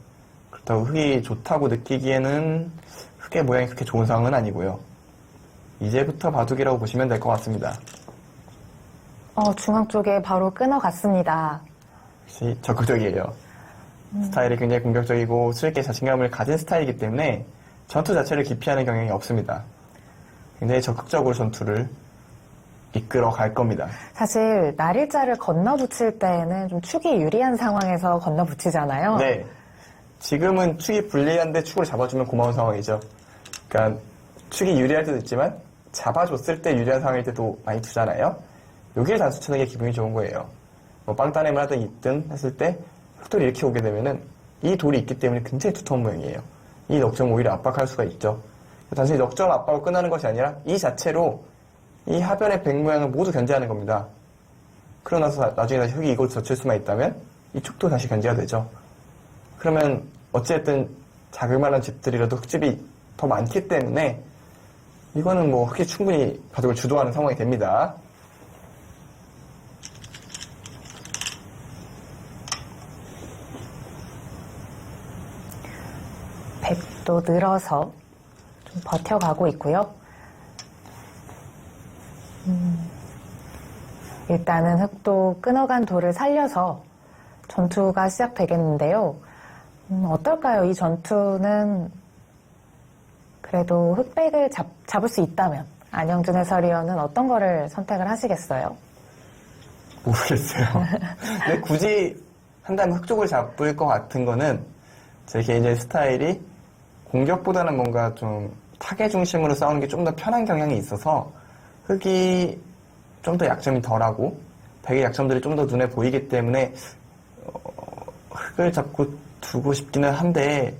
그렇다고 흑이 좋다고 느끼기에는 흑의 모양이 그렇게 좋은 상황은 아니고요. 이제부터 바둑이라고 보시면 될 것 같습니다. 중앙 쪽에 바로 끊어갔습니다. 역시 적극적이에요. 스타일이 굉장히 공격적이고 수익에 자신감을 가진 스타일이기 때문에 전투 자체를 기피하는 경향이 없습니다. 굉장히 적극적으로 전투를 이끌어 갈 겁니다. 사실 날일자를 건너붙일 때는 좀 축이 유리한 상황에서 건너붙이잖아요. 네. 지금은 축이 불리한데 축을 잡아주면 고마운 상황이죠. 그러니까 축이 유리할 때도 있지만 잡아줬을 때 유리한 상황일 때도 많이 두잖아요. 여기를 단수 치는 게 기분이 좋은 거예요. 뭐 빵따냄을 하든 있든 했을 때 흑돌이 이렇게 오게 되면은 이 돌이 있기 때문에 굉장히 두터운 모양이에요. 이 넉점 오히려 압박할 수가 있죠. 단순히 넉점 압박을 끝나는 것이 아니라 이 자체로 이 하변의 백 모양을 모두 견제하는 겁니다. 그러고 나서 나중에 다시 흑이 이걸 젖힐 수만 있다면 이쪽도 다시 견제가 되죠. 그러면 어찌됐든 자그마한 집들이라도 흑집이 더 많기 때문에 이거는 뭐 흑이 충분히 바둑을 주도하는 상황이 됩니다. 백도 늘어서 좀 버텨가고 있고요. 일단은 흑도 끊어간 돌을 살려서 전투가 시작되겠는데요. 어떨까요? 이 전투는 그래도 흑백을 잡을 수 있다면 안영준 해설위원은 어떤 거를 선택을 하시겠어요? 모르겠어요. 근데 굳이 한다면 흑쪽을 잡을 것 같은 거는 제 개인적인 스타일이 공격보다는 뭔가 좀 타겟 중심으로 싸우는 게 좀 더 편한 경향이 있어서 흑이 좀 더 약점이 덜하고 백의 약점들이 좀 더 눈에 보이기 때문에 흑을 잡고 두고 싶기는 한데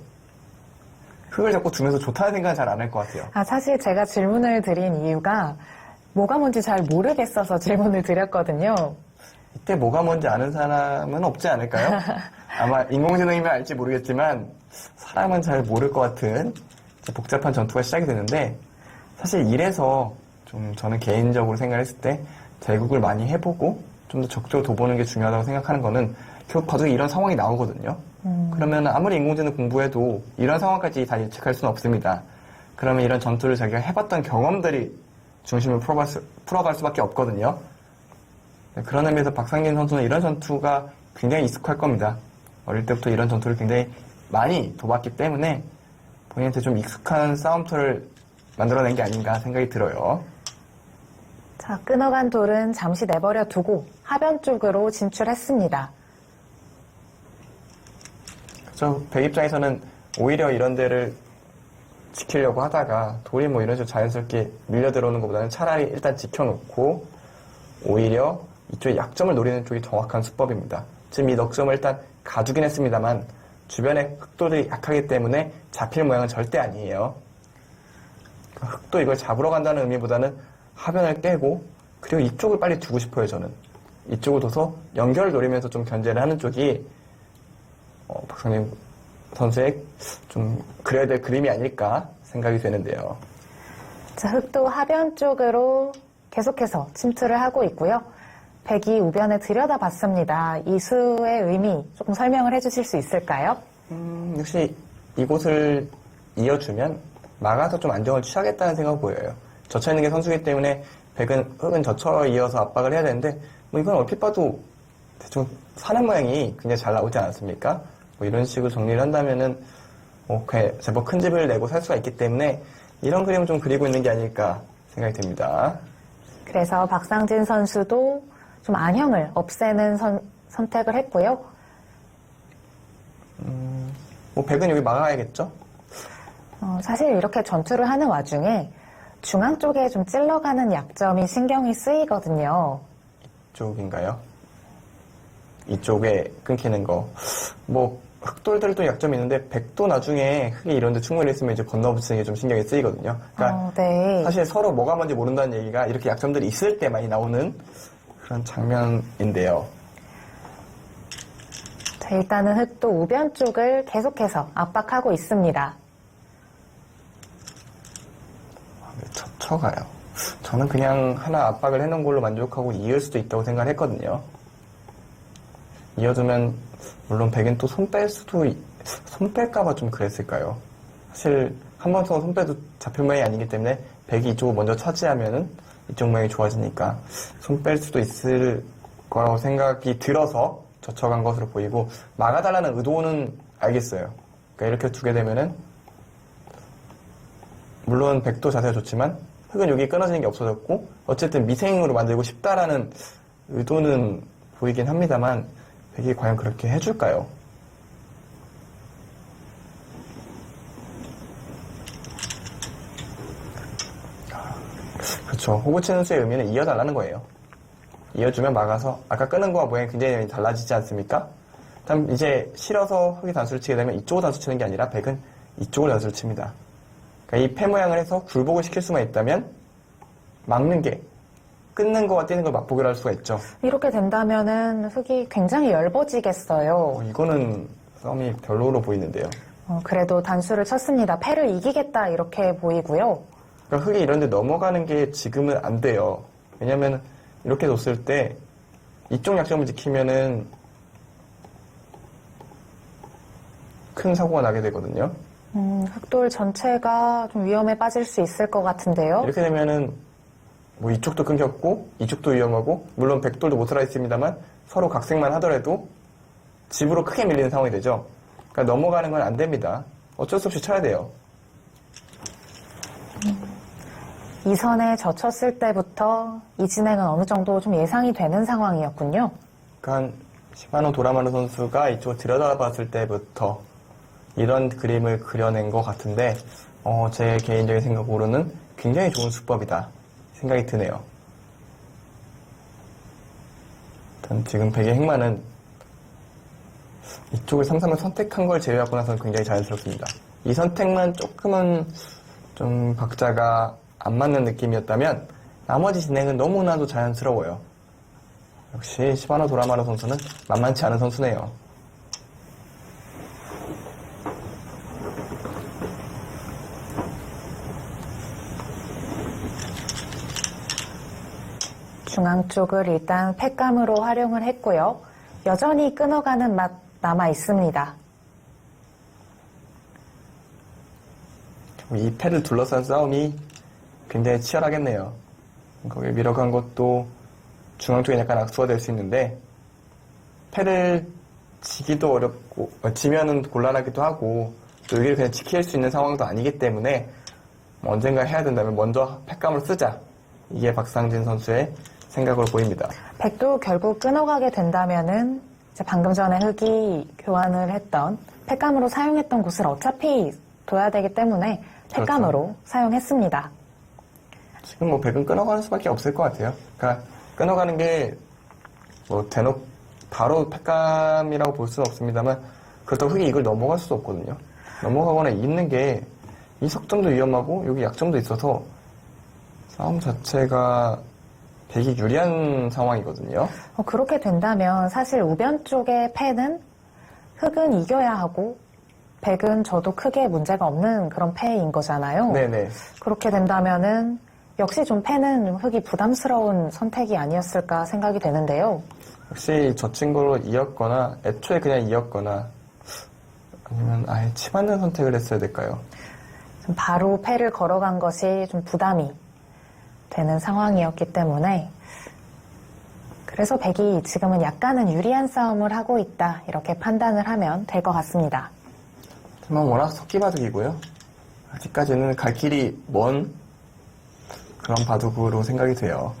흑을 잡고 두면서 좋다는 생각은 잘 안 할 것 같아요. 사실 제가 질문을 드린 이유가 뭐가 뭔지 잘 모르겠어서 질문을 드렸거든요. 이때 뭐가 뭔지 아는 사람은 없지 않을까요? 아마 인공지능이면 알지 모르겠지만 사람은 잘 모를 것 같은 복잡한 전투가 시작이 되는데 사실 이래서 좀 저는 개인적으로 생각했을 때 대국을 많이 해보고 좀 더 적극적으로 둬보는 게 중요하다고 생각하는 거는 결국 바둑에 이런 상황이 나오거든요. 그러면 아무리 인공지능 공부해도 이런 상황까지 다 예측할 수는 없습니다. 그러면 이런 전투를 자기가 해봤던 경험들이 중심을 풀어갈 수밖에 없거든요. 그런 의미에서 박상진 선수는 이런 전투가 굉장히 익숙할 겁니다. 어릴 때부터 이런 전투를 굉장히 많이 둬봤기 때문에 본인한테 좀 익숙한 싸움터를 만들어낸 게 아닌가 생각이 들어요. 자, 끊어간 돌은 잠시 내버려 두고 하변 쪽으로 진출했습니다. 그렇죠. 백 입장에서는 오히려 이런 데를 지키려고 하다가 돌이 뭐 이런 식으로 자연스럽게 밀려 들어오는 것보다는 차라리 일단 지켜놓고 오히려 이쪽의 약점을 노리는 쪽이 정확한 수법입니다. 지금 이 넉점을 일단 가두긴 했습니다만 주변에 흑돌이 약하기 때문에 잡힐 모양은 절대 아니에요. 흑도 이걸 잡으러 간다는 의미보다는 하변을 깨고 그리고 이쪽을 빨리 두고 싶어요. 저는 이쪽을 둬서 연결을 노리면서 좀 견제를 하는 쪽이 박상림 선수의 좀 그려야 될 그림이 아닐까 생각이 되는데요. 자, 흑도 하변 쪽으로 계속해서 침투를 하고 있고요. 백이 우변에 들여다봤습니다. 이 수의 의미 조금 설명을 해주실 수 있을까요? 역시 이곳을 이어주면 막아서 좀 안정을 취하겠다는 생각이 보여요. 젖혀 있는 게 선수이기 때문에 흑은 젖혀 이어서 압박을 해야 되는데 뭐 이건 얼핏 봐도 대충 사는 모양이 굉장히 잘 나오지 않았습니까? 뭐 이런 식으로 정리를 한다면은 제법 큰 집을 내고 살 수가 있기 때문에 이런 그림을 좀 그리고 있는 게 아닐까 생각이 듭니다. 그래서 박상진 선수도 좀 안형을 없애는 선택을 했고요. 뭐 백은 여기 막아야겠죠? 사실 이렇게 전투를 하는 와중에 중앙 쪽에 좀 찔러가는 약점이 신경이 쓰이거든요. 이쪽인가요? 이쪽에 끊기는 거. 뭐 흑돌들도 약점이 있는데 백도 나중에 흑이 이런 데 충분히 있으면 이제 건너붙이는 게 좀 신경이 쓰이거든요. 그러니까 네. 사실 서로 뭐가 뭔지 모른다는 얘기가 이렇게 약점들이 있을 때 많이 나오는 그런 장면인데요. 자, 일단은 흑도 우변 쪽을 계속해서 압박하고 있습니다. 젖혀가요. 저는 그냥 하나 압박을 해놓은 걸로 만족하고 이을 수도 있다고 생각을 했거든요. 이어두면 물론 백은 또 손 뺄까봐 좀 그랬을까요? 사실 한 번 더 손 빼도 잡힐 모양이 아니기 때문에 백이 이쪽을 먼저 차지하면은 이쪽 모양이 좋아지니까 손 뺄 수도 있을 거라고 생각이 들어서 젖혀간 것으로 보이고 막아달라는 의도는 알겠어요. 그러니까 이렇게 두게 되면은 물론 백도 자세가 좋지만 흑은 여기 끊어지는 게 없어졌고 어쨌든 미생으로 만들고 싶다라는 의도는 보이긴 합니다만 백이 과연 그렇게 해줄까요? 그렇죠. 호구 치는 수의 의미는 이어달라는 거예요. 이어주면 막아서 아까 끄는 거와 모양이 굉장히 달라지지 않습니까? 다음 이제 실어서 흑이 단수를 치게 되면 이쪽을 단수 치는 게 아니라 백은 이쪽을 단수를 칩니다. 그러니까 이 패 모양을 해서 굴복을 시킬 수만 있다면 막는 게 끊는 거와 뛰는 걸 맞보기로 할 수가 있죠. 이렇게 된다면은 흑이 굉장히 엷어지겠어요. 이거는 싸움이 별로로 보이는데요. 그래도 단수를 쳤습니다. 패를 이기겠다 이렇게 보이고요. 그러니까 흑이 이런데 넘어가는 게 지금은 안 돼요. 왜냐면 이렇게 뒀을 때 이쪽 약점을 지키면은 큰 사고가 나게 되거든요. 흑돌 전체가 좀 위험에 빠질 수 있을 것 같은데요. 이렇게 되면은 뭐 이쪽도 끊겼고 이쪽도 위험하고 물론 백돌도 못 살아 있습니다만 서로 각색만 하더라도 집으로 크게 밀리는 상황이 되죠. 그러니까 넘어가는 건 안 됩니다. 어쩔 수 없이 쳐야 돼요. 이 선에 젖혔을 때부터 이 진행은 어느 정도 좀 예상이 되는 상황이었군요. 그러니까 시바노 도라마루 선수가 이쪽을 들여다봤을 때부터 이런 그림을 그려낸 것 같은데 제 개인적인 생각으로는 굉장히 좋은 수법이다 생각이 드네요. 일단 지금 백의 행마는 이쪽을 삼삼을 선택한 걸 제외하고 나서는 굉장히 자연스럽습니다. 이 선택만 조금은 좀 박자가 안 맞는 느낌이었다면 나머지 진행은 너무나도 자연스러워요. 역시 시바노 도라마루 선수는 만만치 않은 선수네요. 중앙 쪽을 일단 패감으로 활용을 했고요. 여전히 끊어가는 맛 남아 있습니다. 이 패를 둘러싼 싸움이 굉장히 치열하겠네요. 거기에 밀어간 것도 중앙 쪽에 약간 악수가 될 수 있는데 패를 지기도 어렵고 지면은 곤란하기도 하고 또 여기를 그냥 지킬 수 있는 상황도 아니기 때문에 언젠가 해야 된다면 먼저 패감을 쓰자. 이게 박상진 선수의 생각으로 보입니다. 백도 결국 끊어가게 된다면은 이제 방금 전에 흑이 교환을 했던 패감으로 사용했던 곳을 어차피 둬야 되기 때문에 패감으로 그렇죠. 사용했습니다. 지금 뭐 백은 끊어가는 수밖에 없을 것 같아요. 그러니까 끊어가는 게 뭐 대놓고 바로 패감이라고 볼 수는 없습니다만 그렇다고 흑이 이걸 넘어갈 수도 없거든요. 넘어가거나 잇는 게 이 석점도 위험하고 여기 약점도 있어서 싸움 자체가 백이 유리한 상황이거든요. 그렇게 된다면 사실 우변 쪽의 패는 흑은 이겨야 하고 백은 저도 크게 문제가 없는 그런 패인 거잖아요. 네네. 그렇게 된다면은 역시 좀 패는 흑이 부담스러운 선택이 아니었을까 생각이 되는데요. 혹시 저 친구로 이었거나 애초에 그냥 이었거나 아니면 아예 치맞는 선택을 했어야 될까요? 좀 바로 패를 걸어간 것이 좀 부담이 되는 상황이었기 때문에 그래서 백이 지금은 약간은 유리한 싸움을 하고 있다 이렇게 판단을 하면 될 것 같습니다. 하지만 워낙 속기바둑이고요. 아직까지는 갈 길이 먼 그런 바둑으로 생각이 돼요.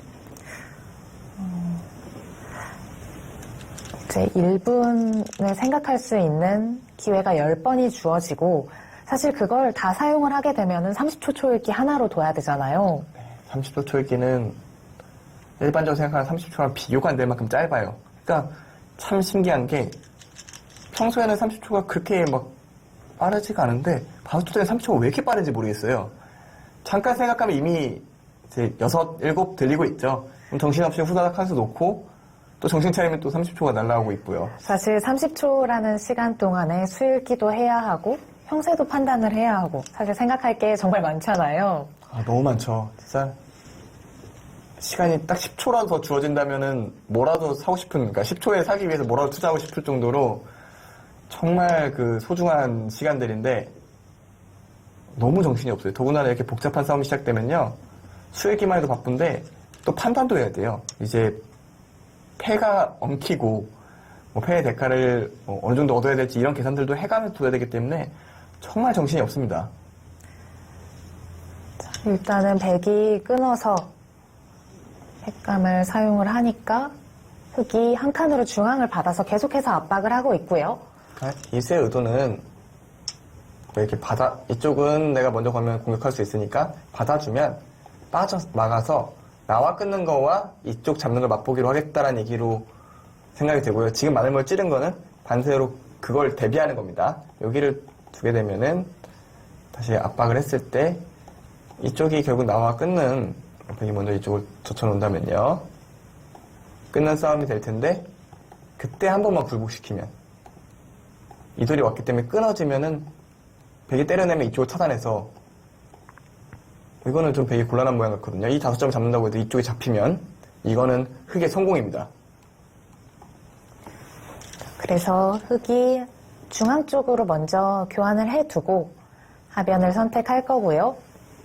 이제 1분을 생각할 수 있는 기회가 10번이 주어지고 사실 그걸 다 사용을 하게 되면은 30초 초읽기 하나로 둬야 되잖아요. 30초 초읽기는 일반적으로 생각하는 30초랑 비교가 안 될 만큼 짧아요. 그러니까 참 신기한 게 평소에는 30초가 그렇게 막 빠르지가 않은데 바둑 때는 30초가 왜 이렇게 빠른지 모르겠어요. 잠깐 생각하면 이미 이제 6, 7 들리고 있죠. 그럼 정신없이 후다닥 한 수 놓고 또 정신 차리면 또 30초가 날아오고 있고요. 사실 30초라는 시간 동안에 수읽기도 해야 하고 형세도 판단을 해야 하고 사실 생각할 게 정말 많잖아요. 너무 많죠. 진짜 시간이 딱 10초라도 더 주어진다면은 뭐라도 사고 싶은, 그러니까 10초에 사기 위해서 뭐라도 투자하고 싶을 정도로 정말 그 소중한 시간들인데 너무 정신이 없어요. 더군다나 이렇게 복잡한 싸움이 시작되면요. 수읽기만 해도 바쁜데 또 판단도 해야 돼요. 이제 패가 엉키고 뭐 패의 대가를 어느 정도 얻어야 될지 이런 계산들도 해가면서 둬야 되기 때문에 정말 정신이 없습니다. 일단은 백이 끊어서 패감을 사용을 하니까 흑이 한 칸으로 중앙을 받아서 계속해서 압박을 하고 있고요. 이수의 의도는 뭐 이렇게 이쪽은 내가 먼저 가면 공격할 수 있으니까 받아주면 막아서 나와 끊는 거와 이쪽 잡는 걸 맛보기로 하겠다라는 얘기로 생각이 되고요. 지금 마늘모를 찌른 거는 반대로 그걸 대비하는 겁니다. 여기를 두게 되면은 다시 압박을 했을 때 이쪽이 결국 나와 끊는, 백이 먼저 이쪽을 젖혀놓는다면요, 끊는 싸움이 될 텐데, 그때 한 번만 굴복시키면, 이 돌이 왔기 때문에 끊어지면은 백이 때려내면 이쪽을 차단해서, 이거는 좀 백이 곤란한 모양 같거든요. 이 5점 잡는다고 해도 이쪽이 잡히면 이거는 흑의 성공입니다. 그래서 흑이 중앙 쪽으로 먼저 교환을 해두고 하변을 선택할 거고요.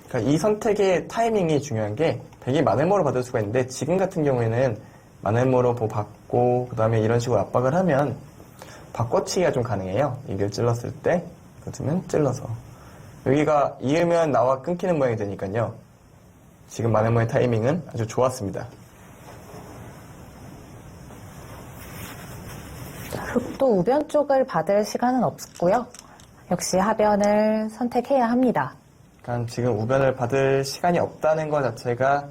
그러니까 이 선택의 타이밍이 중요한 게, 백이 마늘모로 받을 수가 있는데 지금 같은 경우에는 마늘모로 받고 그 다음에 이런 식으로 압박을 하면 바꿔치기가 좀 가능해요. 이걸 찔렀을 때 그렇다면 찔러서 여기가 이으면 나와 끊기는 모양이 되니까요. 지금 마늘모의 타이밍은 아주 좋았습니다. 흑도 우변 쪽을 받을 시간은 없고요. 역시 하변을 선택해야 합니다. 그러니까 지금 우변을 받을 시간이 없다는 것 자체가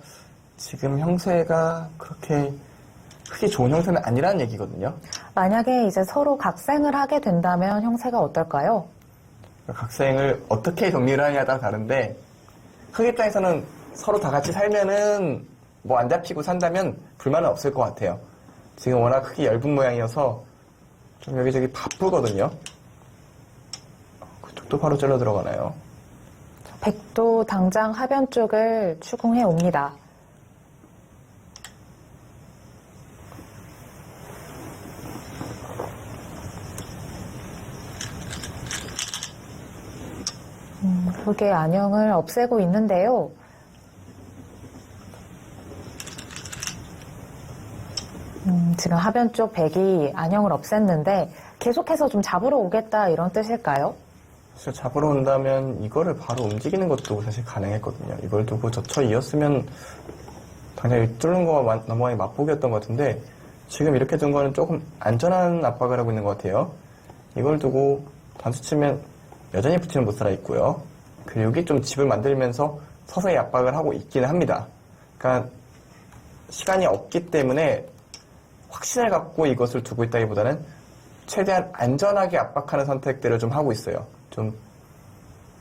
지금 형세가 그렇게 크게 좋은 형세는 아니라는 얘기거든요. 만약에 이제 서로 각생을 하게 된다면 형세가 어떨까요? 각생을 어떻게 정리를 하냐에 따라 다른데, 흑 입장에서는 서로 다 같이 살면은 뭐 안 잡히고 산다면 불만은 없을 것 같아요. 지금 워낙 흑이 얇은 모양이어서 좀 여기저기 바쁘거든요. 그쪽도 바로 찔러 들어가나요? 백도 당장 하변 쪽을 추궁해 옵니다. 흑의 안형을 없애고 있는데요. 지금 하변 쪽 백이 안형을 없앴는데 계속해서 좀 잡으러 오겠다 이런 뜻일까요? 사실 잡으러 온다면 이거를 바로 움직이는 것도 사실 가능했거든요. 이걸 두고 저쳐 이었으면 당장 뚫는 거와 넘어가기 맛보기였던 것 같은데, 지금 이렇게 둔 거는 조금 안전한 압박을 하고 있는 것 같아요. 이걸 두고 단수 치면 여전히 붙이는 못 살아 있고요. 그리고 여기 좀 집을 만들면서 서서히 압박을 하고 있기는 합니다. 그러니까 시간이 없기 때문에 확신을 갖고 이것을 두고 있다기보다는 최대한 안전하게 압박하는 선택들을 좀 하고 있어요. 좀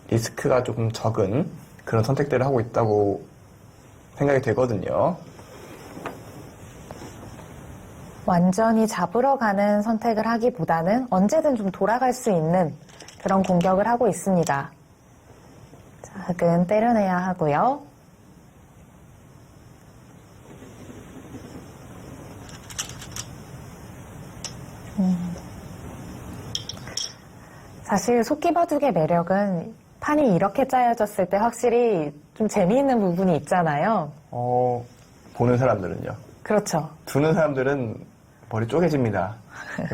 리스크가 조금 적은 그런 선택들을 하고 있다고 생각이 되거든요. 완전히 잡으러 가는 선택을 하기보다는 언제든 좀 돌아갈 수 있는 그런 공격을 하고 있습니다. 자, 흑은 때려내야 하고요. 사실 속기바둑의 매력은 판이 이렇게 짜여졌을 때 확실히 좀 재미있는 부분이 있잖아요. 보는 사람들은요. 그렇죠. 두는 사람들은 머리 쪼개집니다.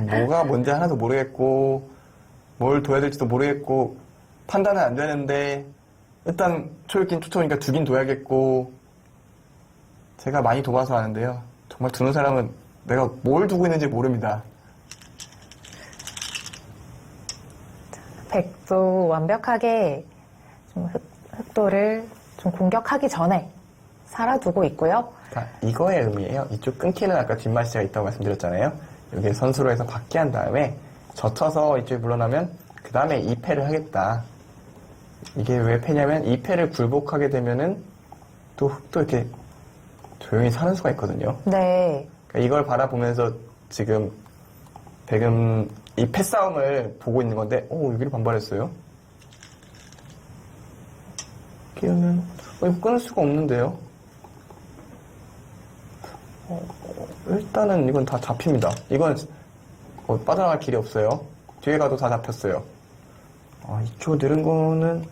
뭐가 뭔지 하나도 모르겠고 뭘 둬야 될지도 모르겠고 판단은 안 되는데 일단 초읽긴 쫓아오니까 두긴 둬야겠고, 제가 많이 둬봐서 아는데요. 정말 두는 사람은 내가 뭘 두고 있는지 모릅니다. 백도 완벽하게 좀 흑도를 좀 공격하기 전에 살아두고 있고요. 그러니까 이거의 의미예요. 이쪽 끊기는 아까 뒷맛이가 있다고 말씀드렸잖아요. 여기 선수로 해서 받게 한 다음에 젖혀서 이쪽에 물러나면 그 다음에 2패를 하겠다. 이게 왜 패냐면 2패를 굴복하게 되면은 또 흑도 이렇게 조용히 사는 수가 있거든요. 네. 그러니까 이걸 바라보면서 지금 백은 이 패싸움을 보고 있는 건데, 여기를 반발했어요? 끼우면, 이거 끊을 수가 없는데요? 일단은 이건 다 잡힙니다. 이건 빠져나갈 길이 없어요. 뒤에 가도 다 잡혔어요. 이쪽 늘은 거는,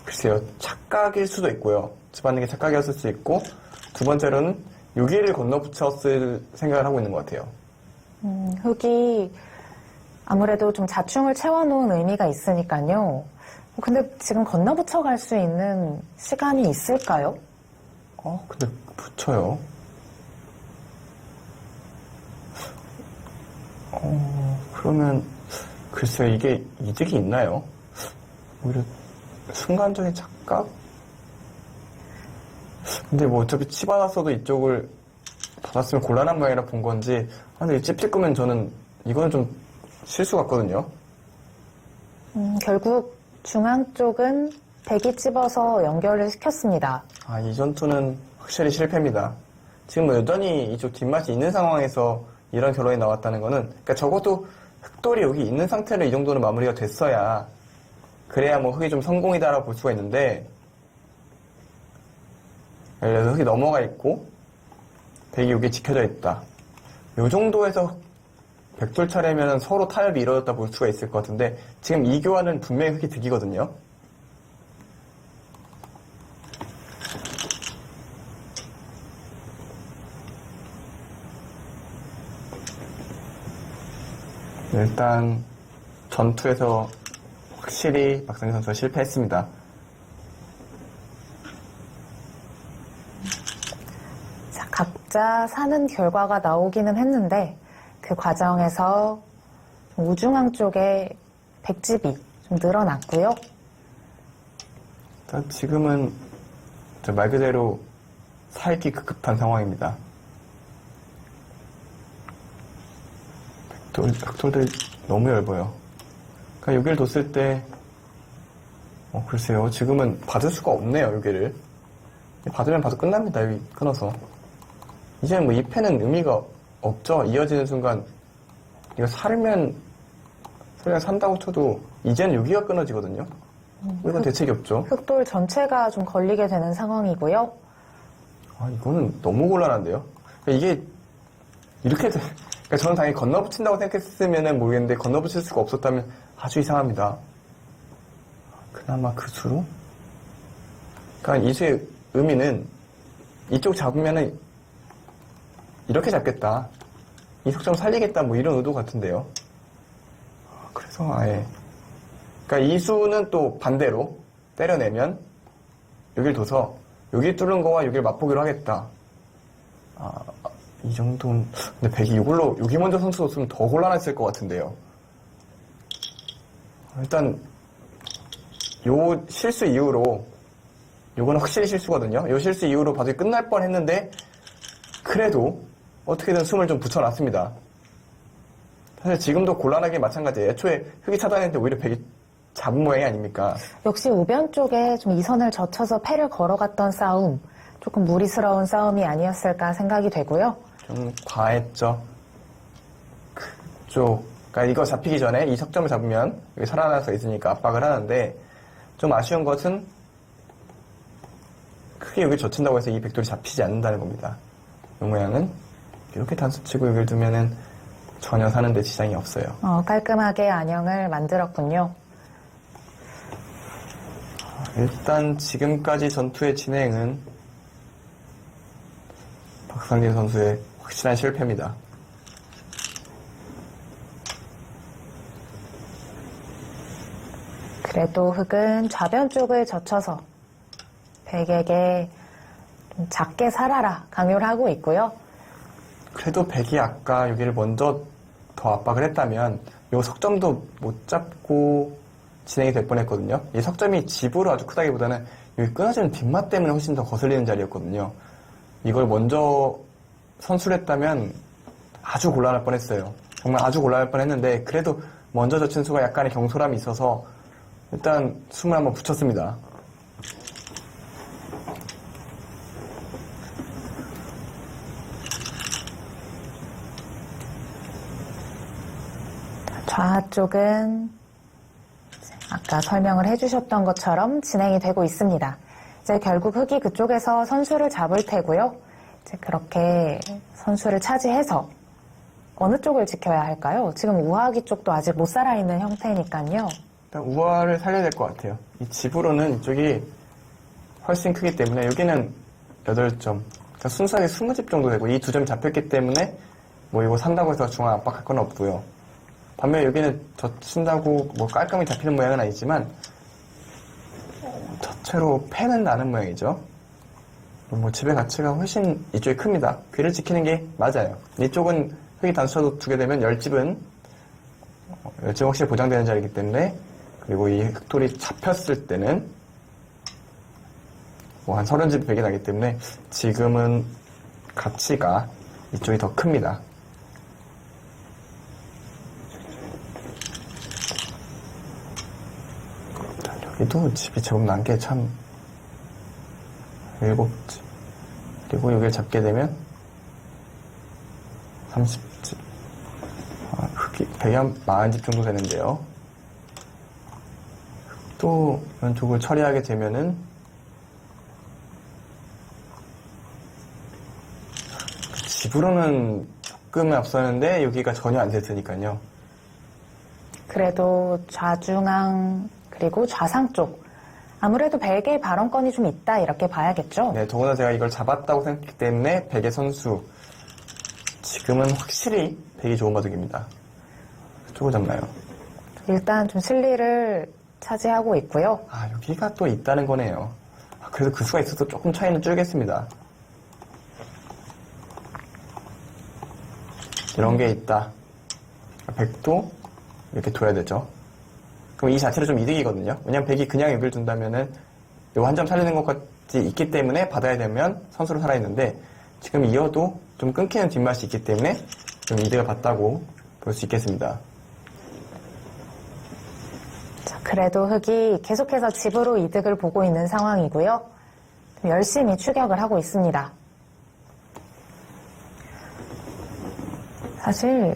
글쎄요, 착각일 수도 있고요. 집안는 게 착각이었을 수도 있고, 두 번째로는 6일을 건너붙였을 생각을 하고 있는 것 같아요. 흑이 아무래도 좀 자충을 채워놓은 의미가 있으니까요. 근데 지금 건너붙여 갈 수 있는 시간이 있을까요? 근데 붙여요. 그러면 글쎄요, 이게 이득이 있나요? 오히려 순간적인 착각? 근데 뭐 어차피 치받았어도 이쪽을 받았으면 곤란한 모양이라 본 건지, 근데 찝찝 끄면 저는 이거는 좀 실수 같거든요. 결국 중앙 쪽은 백이 찝어서 연결을 시켰습니다. 이 전투는 확실히 실패입니다. 지금 뭐 여전히 이쪽 뒷맛이 있는 상황에서 이런 결론이 나왔다는 거는, 그러니까 적어도 흑돌이 여기 있는 상태로 이 정도는 마무리가 됐어야, 그래야 뭐 흑이 좀 성공이다라고 볼 수가 있는데, 그래서 흑이 넘어가 있고 백이 여기 지켜져 있다. 이 정도에서 백돌 차례면 서로 타협이 이루어졌다 볼 수가 있을 것 같은데, 지금 이 교환은 분명히 흑이 득이거든요. 일단 전투에서 확실히 박상희 선수가 실패했습니다. 자, 각자 사는 결과가 나오기는 했는데 그 과정에서 우중앙 쪽에 백집이 좀 늘어났고요. 일단 지금은 말 그대로 살기 급급한 상황입니다. 흑돌들이 너무 얇아요. 그러니까 여기를 뒀을 때, 글쎄요. 지금은 받을 수가 없네요, 여기를. 받으면 봐도 끝납니다, 여기 끊어서. 이제는 뭐 이 패는 의미가 없죠. 이어지는 순간, 이거 살면 산다고 쳐도, 이제는 여기가 끊어지거든요. 이건 대책이 없죠. 흑돌 전체가 좀 걸리게 되는 상황이고요. 이거는 너무 곤란한데요. 그러니까 이게, 이렇게 그러니까 저는 당연히 건너붙인다고 생각했으면 모르겠는데 건너붙일 수가 없었다면 아주 이상합니다. 그나마 그 수로? 그러니까 이 수의 의미는 이쪽 잡으면은 이렇게 잡겠다. 이 속점 살리겠다. 뭐 이런 의도 같은데요. 그래서 아예. 그러니까 이 수는 또 반대로 때려내면 여길 둬서 여기 뚫는 거와 여기를 맛보기로 하겠다. 이 정도는, 근데 백이 이걸로, 여기 먼저 선수 뒀으면 더 곤란했을 것 같은데요. 일단, 요 실수 이후로, 요거는 확실히 실수거든요. 요 실수 이후로 바둑이 끝날 뻔 했는데, 그래도, 어떻게든 숨을 좀 붙여놨습니다. 사실 지금도 곤란하게 마찬가지예요. 애초에 흑이 차단했는데 오히려 백이 잡은 모양이 아닙니까? 역시 우변 쪽에 좀 이선을 젖혀서 패를 걸어갔던 싸움, 조금 무리스러운 싸움이 아니었을까 생각이 되고요. 좀 과했죠. 그쪽, 그러니까 이거 잡히기 전에 이 석점을 잡으면 여기 살아나서 있으니까 압박을 하는데, 좀 아쉬운 것은 크게 여기 젖힌다고 해서 이 백돌이 잡히지 않는다는 겁니다. 이 모양은 이렇게 단수 치고 여기를 두면은 전혀 사는데 지장이 없어요. 깔끔하게 안형을 만들었군요. 일단 지금까지 전투의 진행은 박상진 선수의 확실한 실패입니다. 그래도 흑은 좌변 쪽을 젖혀서 백에게 좀 작게 살아라 강요를 하고 있고요. 그래도 백이 아까 여기를 먼저 더 압박을 했다면 이 석점도 못 잡고 진행이 될 뻔했거든요. 이 석점이 집으로 아주 크다기보다는 여기 끊어지는 뒷맛 때문에 훨씬 더 거슬리는 자리였거든요. 이걸 먼저 선수를 했다면 아주 곤란할 뻔했어요. 정말 아주 곤란할 뻔했는데 그래도 먼저 젖힌 수가 약간의 경솔함이 있어서 일단 숨을 한번 붙였습니다. 좌 쪽은 아까 설명을 해주셨던 것처럼 진행이 되고 있습니다. 이제 결국 흑이 그쪽에서 선수를 잡을 테고요. 이제 그렇게 선수를 차지해서 어느 쪽을 지켜야 할까요? 지금 우하기 쪽도 아직 못 살아있는 형태니까요. 일단 우하를 살려야 될 것 같아요. 이 집으로는 이쪽이 훨씬 크기 때문에 여기는 8점. 그러니까 순수하게 20집 정도 되고 이 2점 잡혔기 때문에 뭐 이거 산다고 해서 중앙 압박할 건 없고요. 반면 여기는 젖힌다고 뭐 깔끔히 잡히는 모양은 아니지만 자체로 패는 나는 모양이죠. 뭐 집의 가치가 훨씬 이쪽이 큽니다. 귀를 지키는 게 맞아요. 이쪽은 흑이 단수쳐도 두게 되면 10집은 확실히 보장되는 자리이기 때문에 그리고 이 흑돌이 잡혔을 때는 뭐 한 30집 백이 나기 때문에 지금은 가치가 이쪽이 더 큽니다. 여기도 집이 제법 난 게 참 7집. 그리고 여기를 잡게 되면 30집. 흙이 140집 정도 되는데요. 또 이런 쪽을 처리하게 되면은 집으로는 조금 앞서는데 여기가 전혀 안 됐으니까요. 그래도 좌중앙 그리고 좌상 쪽 아무래도 벨기에 발언권이 좀 있다 이렇게 봐야겠죠. 네, 더구나 제가 이걸 잡았다고 생각했기 때문에 백의 선수 지금은 확실히 백이 좋은 바둑입니다. 쪽을 잡나요? 일단 좀 승리를 차지하고 있고요. 아, 여기가 또 있다는 거네요. 그래도 그 수가 있어서 조금 차이는 줄겠습니다. 이런 게 있다. 백도 이렇게 둬야 되죠. 그럼 이 자체로 좀 이득이거든요. 왜냐면 백이 그냥 여기를 둔다면은 요 한 점 살리는 것까지 있기 때문에 받아야 되면 선수로 살아있는데 지금 이어도 좀 끊기는 뒷맛이 있기 때문에 좀 이득을 봤다고 볼 수 있겠습니다. 자, 그래도 흑이 계속해서 집으로 이득을 보고 있는 상황이고요. 좀 열심히 추격을 하고 있습니다. 사실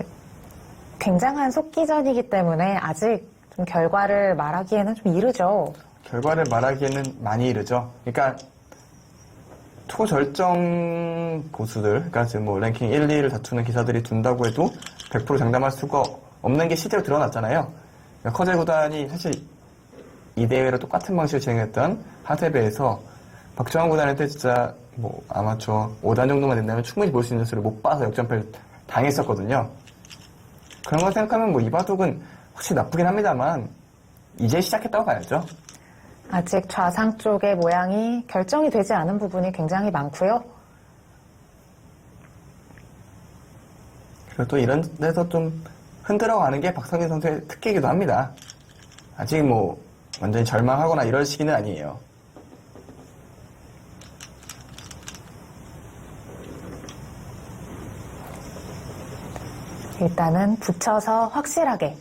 굉장한 속기전이기 때문에 아직 좀 결과를 말하기에는 좀 이르죠. 결과를 말하기에는 많이 이르죠. 그러니까 초절정 고수들, 그러니까 지금 뭐 랭킹 1, 2를 다투는 기사들이 둔다고 해도 100% 장담할 수가 없는 게 실제로 드러났잖아요. 그러니까 커젤 구단이 사실 이 대회를 똑같은 방식으로 진행했던 하세베에서 박정환 구단한테 진짜 뭐 아마추어 5단 정도만 된다면 충분히 볼 수 있는 수를 못 봐서 역전패를 당했었거든요. 그런 걸 생각하면 뭐 이 바둑은 확실히 나쁘긴 합니다만 이제 시작했다고 봐야죠. 아직 좌상 쪽의 모양이 결정이 되지 않은 부분이 굉장히 많고요. 그리고 또 이런 데서 좀 흔들어가는 게 박성진 선수의 특기이기도 합니다. 아직 뭐 완전히 절망하거나 이럴 시기는 아니에요. 일단은 붙여서 확실하게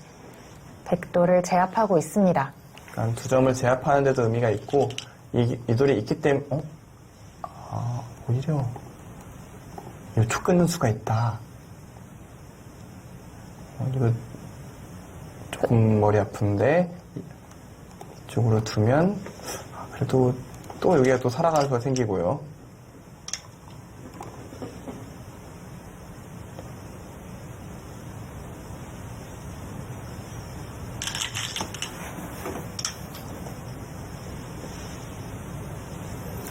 백도를 제압하고 있습니다. 그러니까 두 점을 제압하는 데도 의미가 있고 이 돌이 있기 때문에 오히려 이거 끊는 수가 있다. 이거 조금 머리 아픈데 이쪽으로 두면 그래도 또 여기가 또 살아가는 수가 생기고요.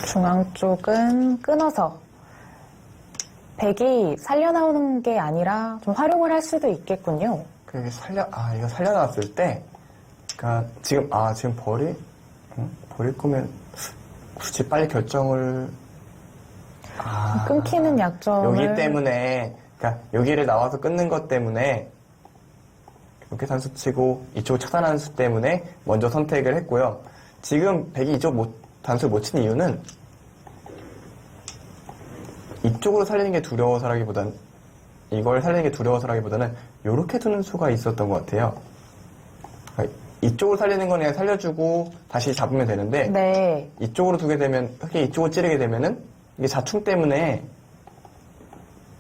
중앙 쪽은 끊어서 백이 살려나오는 게 아니라 좀 활용을 할 수도 있겠군요. 이거 살려놨을 때, 그니까, 지금 버릴 거면, 굳이 빨리 결정을, 끊기는 약점을 여기 때문에, 그니까, 여기를 나와서 끊는 것 때문에, 이렇게 단수 치고, 이쪽을 차단하는 수 때문에, 먼저 선택을 했고요. 지금 백이 단수를 못 친 이유는, 이쪽으로 살리는 게 두려워서라기보다는, 이걸 살리는 게 두려워서라기보다는 요렇게 두는 수가 있었던 것 같아요. 그러니까 이쪽으로 살리는 건 그냥 살려주고 다시 잡으면 되는데 네. 이쪽으로 두게 되면 흑이 이쪽으로 찌르게 되면은 이게 자충 때문에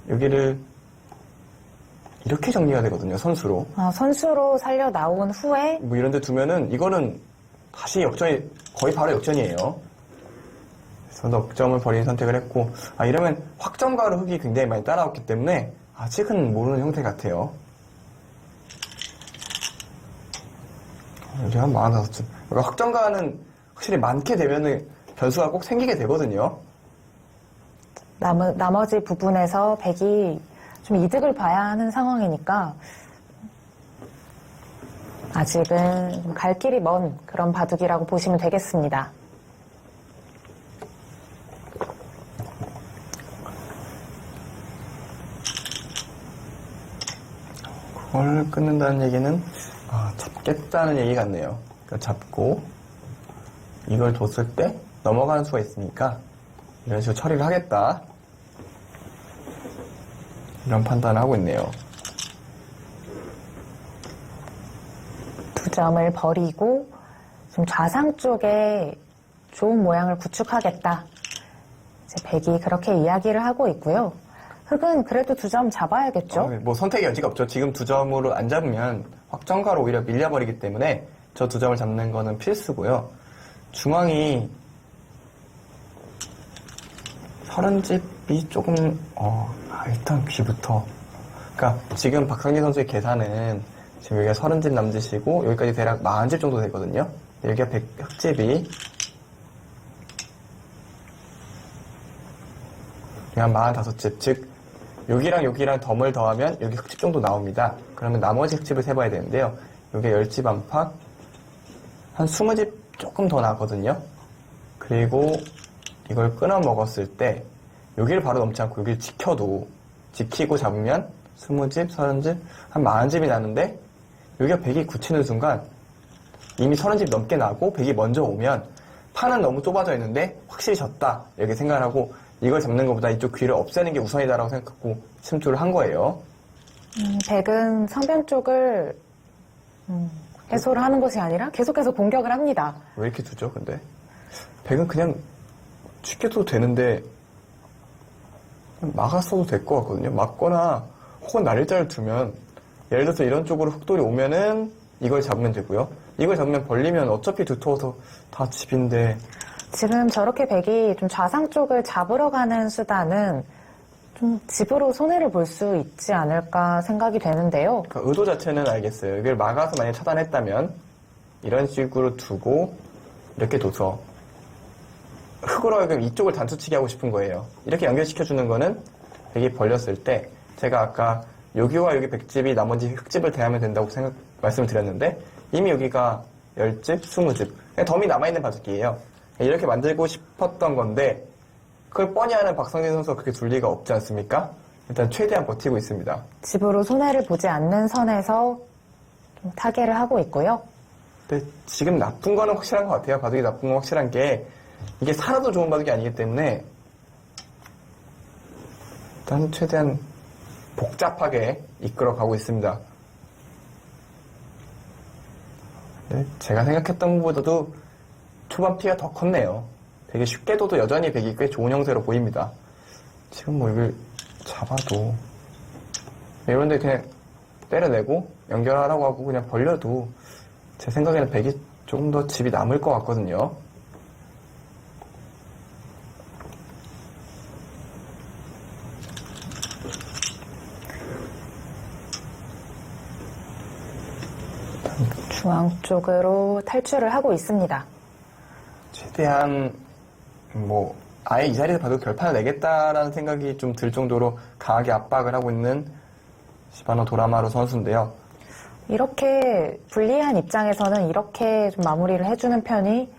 여기를 이렇게 정리가 되거든요. 선수로. 선수로 살려 나온 후에 뭐 이런 데 두면은 이거는 다시 역전이 거의 바로 역전이에요. 그래서 넉점을 버리는 선택을 했고 이러면 확정가로 흑이 굉장히 많이 따라왔기 때문에 아직은 모르는 형태 같아요. 여기 한 45점. 그러니까 확정가는 확실히 많게 되면은 변수가 꼭 생기게 되거든요. 나머지 부분에서 백이 좀 이득을 봐야 하는 상황이니까 아직은 갈 길이 먼 그런 바둑이라고 보시면 되겠습니다. 그걸 끊는다는 얘기는 잡겠다는 얘기 같네요. 그러니까 잡고 이걸 뒀을 때 넘어가는 수가 있으니까 이런 식으로 처리를 하겠다. 이런 판단을 하고 있네요. 두 점을 버리고 좀 좌상 쪽에 좋은 모양을 구축하겠다. 이제 백이 그렇게 이야기를 하고 있고요. 흑은 그래도 두 점 잡아야겠죠? 뭐 선택의 여지가 없죠. 지금 두 점으로 안 잡으면 확정가로 오히려 밀려버리기 때문에 저 두 점을 잡는 거는 필수고요. 중앙이 30집이 조금 일단 귀부터. 그러니까 지금 박상진 선수의 계산은 지금 여기가 30집 남짓이고 여기까지 대략 40집 정도 되거든요. 여기가 흑집이 한 45집, 즉 여기랑 여기랑 덤을 더하면 여기 흑집 정도 나옵니다. 그러면 나머지 흑집을 세봐야 되는데요. 여기 10집 안팎 한 20집 조금 더 나거든요. 그리고 이걸 끊어 먹었을 때 여기를 바로 넘지 않고 여기를 지키고 잡으면 20집, 30집, 한 40집이 나는데 여기가 100이 굳히는 순간 이미 30집 넘게 나고 100이 먼저 오면 판은 너무 좁아져 있는데 확실히 졌다 이렇게 생각을 하고 이걸 잡는 것보다 이쪽 귀를 없애는 게 우선이다라고 생각하고 침투를 한 거예요. 백은 성변 쪽을 해소를 하는 것이 아니라 계속해서 공격을 합니다. 왜 이렇게 두죠 근데? 백은 그냥 쉽게 둬도 되는데 막았어도 될 것 같거든요. 막거나 혹은 날일자를 두면 예를 들어서 이런 쪽으로 흑돌이 오면은 이걸 잡으면 되고요. 이걸 잡으면 벌리면 어차피 두터워서 다 집인데 지금 저렇게 백이 좀 좌상 쪽을 잡으러 가는 수단은 좀 집으로 손해를 볼 수 있지 않을까 생각이 되는데요. 그러니까 의도 자체는 알겠어요. 이걸 막아서 만약에 차단했다면 이런 식으로 두고 이렇게 둬서 흑으로 하여금 이쪽을 단추치기 하고 싶은 거예요. 이렇게 연결시켜주는 거는 백이 벌렸을 때 제가 아까 여기와 여기 백집이 나머지 흑집을 대하면 된다고 말씀을 드렸는데 이미 여기가 10집, 20집 덤이 남아있는 바둑이에요. 이렇게 만들고 싶었던 건데 그걸 뻔히 하는 박성진 선수가 그렇게 둘 리가 없지 않습니까? 일단 최대한 버티고 있습니다. 집으로 손해를 보지 않는 선에서 좀 타개를 하고 있고요. 근데 지금 나쁜 거는 확실한 것 같아요. 바둑이 나쁜 건 확실한 게 이게 살아도 좋은 바둑이 아니기 때문에 일단 최대한 복잡하게 이끌어 가고 있습니다. 근데 제가 생각했던 것보다도 초반 피가 더 컸네요. 되게 쉽게 둬도 여전히 백이 꽤 좋은 형세로 보입니다. 지금 뭐 이걸 잡아도 이런데 그냥 때려내고 연결하라고 하고 그냥 벌려도 제 생각에는 백이 조금 더 집이 남을 것 같거든요. 중앙 쪽으로 탈출을 하고 있습니다. 최대한 뭐 아예 이 자리에서 봐도 결판을 내겠다라는 생각이 좀 들 정도로 강하게 압박을 하고 있는 시바노 도라마루 선수인데요. 이렇게 불리한 입장에서는 이렇게 좀 마무리를 해주는 편이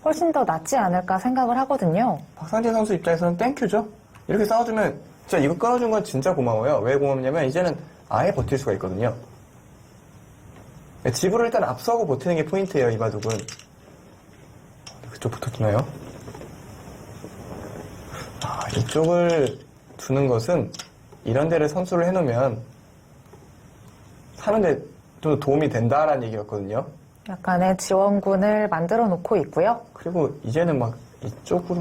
훨씬 더 낫지 않을까 생각을 하거든요. 박상진 선수 입장에서는 땡큐죠. 이렇게 싸워주면 진짜 이거 끊어준 건 진짜 고마워요. 왜 고맙냐면 이제는 아예 버틸 수가 있거든요. 집으로 일단 앞서고 버티는 게 포인트예요. 이 바둑은. 그쪽부터 두나요? 이쪽을 두는 것은 이런 데를 선수를 해놓으면 사는데 좀 도움이 된다라는 얘기였거든요. 약간의 지원군을 만들어 놓고 있고요. 그리고 이제는 막 이쪽으로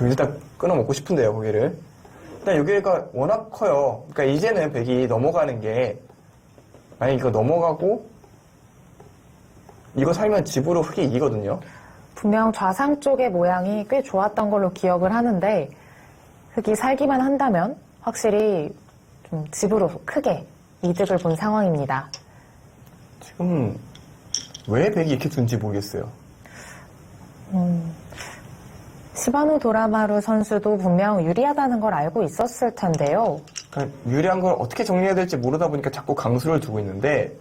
일단 끊어 먹고 싶은데요, 거기를. 일단 여기가 워낙 커요. 그러니까 이제는 백이 넘어가는 게 만약 이거 넘어가고 이거 살면 집으로 흑이 이기거든요. 분명 좌상 쪽의 모양이 꽤 좋았던 걸로 기억을 하는데 흑이 살기만 한다면 확실히 좀 집으로 크게 이득을 본 상황입니다. 지금 왜 백이 이렇게 둔지 모르겠어요. 시바노 도라마루 선수도 분명 유리하다는 걸 알고 있었을 텐데요. 그러니까 유리한 걸 어떻게 정리해야 될지 모르다 보니까 자꾸 강수를 두고 있는데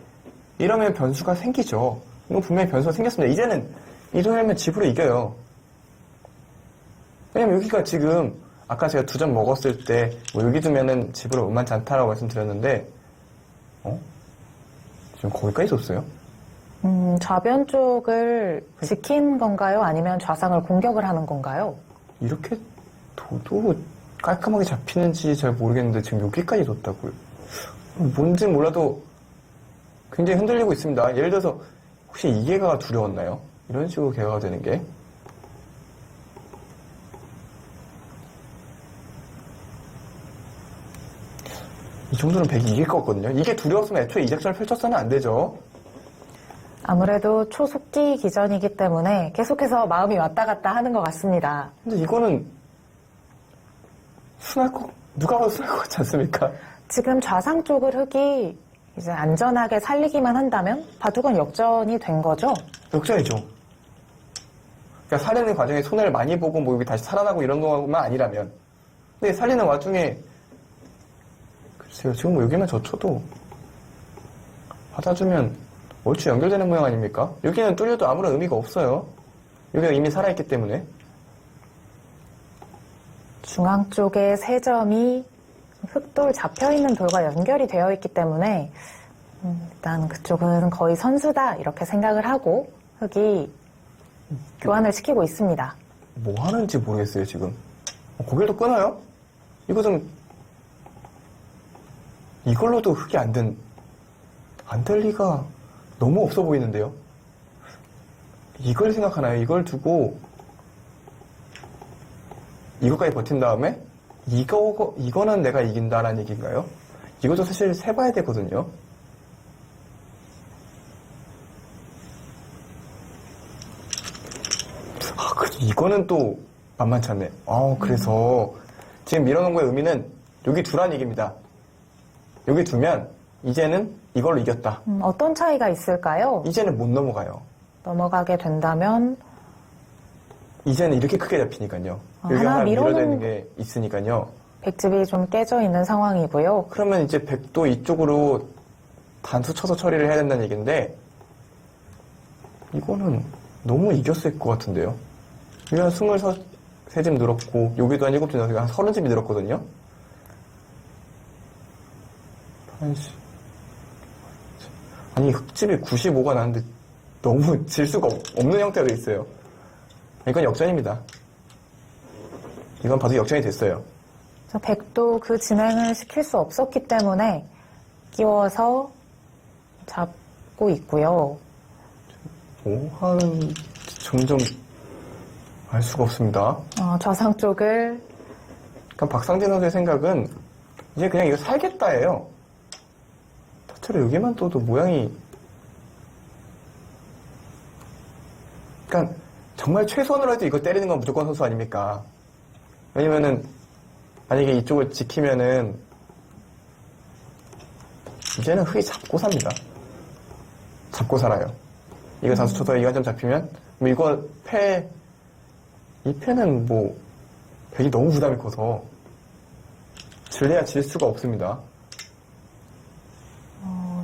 이러면 변수가 생기죠. 이거 분명히 변수가 생겼습니다. 이제는 이동하면 집으로 이겨요. 왜냐면 여기가 지금 아까 제가 2점 먹었을 때 뭐 여기 두면은 집으로 만만치 않다라고 말씀드렸는데 지금 거기까지 뒀어요? 좌변 쪽을 지킨 건가요? 아니면 좌상을 공격을 하는 건가요? 이렇게 둬도 깔끔하게 잡히는지 잘 모르겠는데 지금 여기까지 뒀다고요. 뭔지 몰라도 굉장히 흔들리고 있습니다. 예를 들어서 혹시 이 개가 두려웠나요? 이런 식으로 개가 되는 게. 이 정도는 100이 이길 것 같거든요. 이게 두려웠으면 애초에 이 작전을 펼쳤어는 안 되죠. 아무래도 초속기 기전이기 때문에 계속해서 마음이 왔다 갔다 하는 것 같습니다. 근데 이거는 누가 봐도 순할 것 같지 않습니까? 지금 좌상 쪽을 흙이 이제 안전하게 살리기만 한다면 바둑은 역전이 된 거죠? 역전이죠. 그러니까 살리는 과정에 손해를 많이 보고 뭐 여기 다시 살아나고 이런 것만 아니라면. 근데 살리는 와중에 글쎄요, 지금 뭐 여기만 젖혀도 받아주면 얼추 연결되는 모양 아닙니까? 여기는 뚫려도 아무런 의미가 없어요. 여기가 이미 살아있기 때문에. 중앙 쪽에 세 점이 흑돌 잡혀있는 돌과 연결이 되어 있기 때문에 일단 그쪽은 거의 선수다 이렇게 생각을 하고 흑이 교환을 시키고 있습니다. 뭐 하는지 모르겠어요, 지금. 고개도 끊어요? 이거 좀 이걸로도 흑이 안 될 리가 너무 없어 보이는데요. 이걸 생각하나요? 이걸 두고 이거까지 버틴 다음에 이거는 내가 이긴다라는 얘기인가요? 이것도 사실 세봐야 되거든요. 이거는 또 만만치 않네. 그래서 지금 밀어놓은 거의 의미는 여기 두란 얘기입니다. 여기 두면 이제는 이걸로 이겼다. 어떤 차이가 있을까요? 이제는 못 넘어가요. 넘어가게 된다면 이제는 이렇게 크게 잡히니까요. 여기 하나 하나 밀어져 밀어놓은- 있는 게 있으니까요. 백집이 좀 깨져 있는 상황이고요. 그러면 이제 백도 이쪽으로 단수 쳐서 처리를 해야 된다는 얘기인데 이거는 너무 이겼을 것 같은데요. 여기 한 23집 늘었고 여기도 한 7집 늘었고 한 30집이 늘었거든요. 아니 흑집이 95가 나는데 너무 질 수가 없는 형태가 돼 있어요. 이건 역전입니다. 이건 봐도 역전이 됐어요. 백도 그 진행을 시킬 수 없었기 때문에 끼워서 잡고 있고요. 뭐 하는 점점 알 수가 없습니다. 좌상 쪽을 그러니까 박상진 선수의 생각은 이제 그냥 이거 살겠다예요. 터치를 여기만 둬도 모양이 그러니까 정말 최선으로 해도 이거 때리는 건 무조건 선수 아닙니까? 왜냐면은 만약에 이쪽을 지키면은 이제는 흑이 잡고 삽니다. 잡고 살아요. 이거 단수 쳐서 이거 한 점 잡히면 뭐 이거 이 패는 뭐 백이 너무 부담이 커서 질래야 질 수가 없습니다.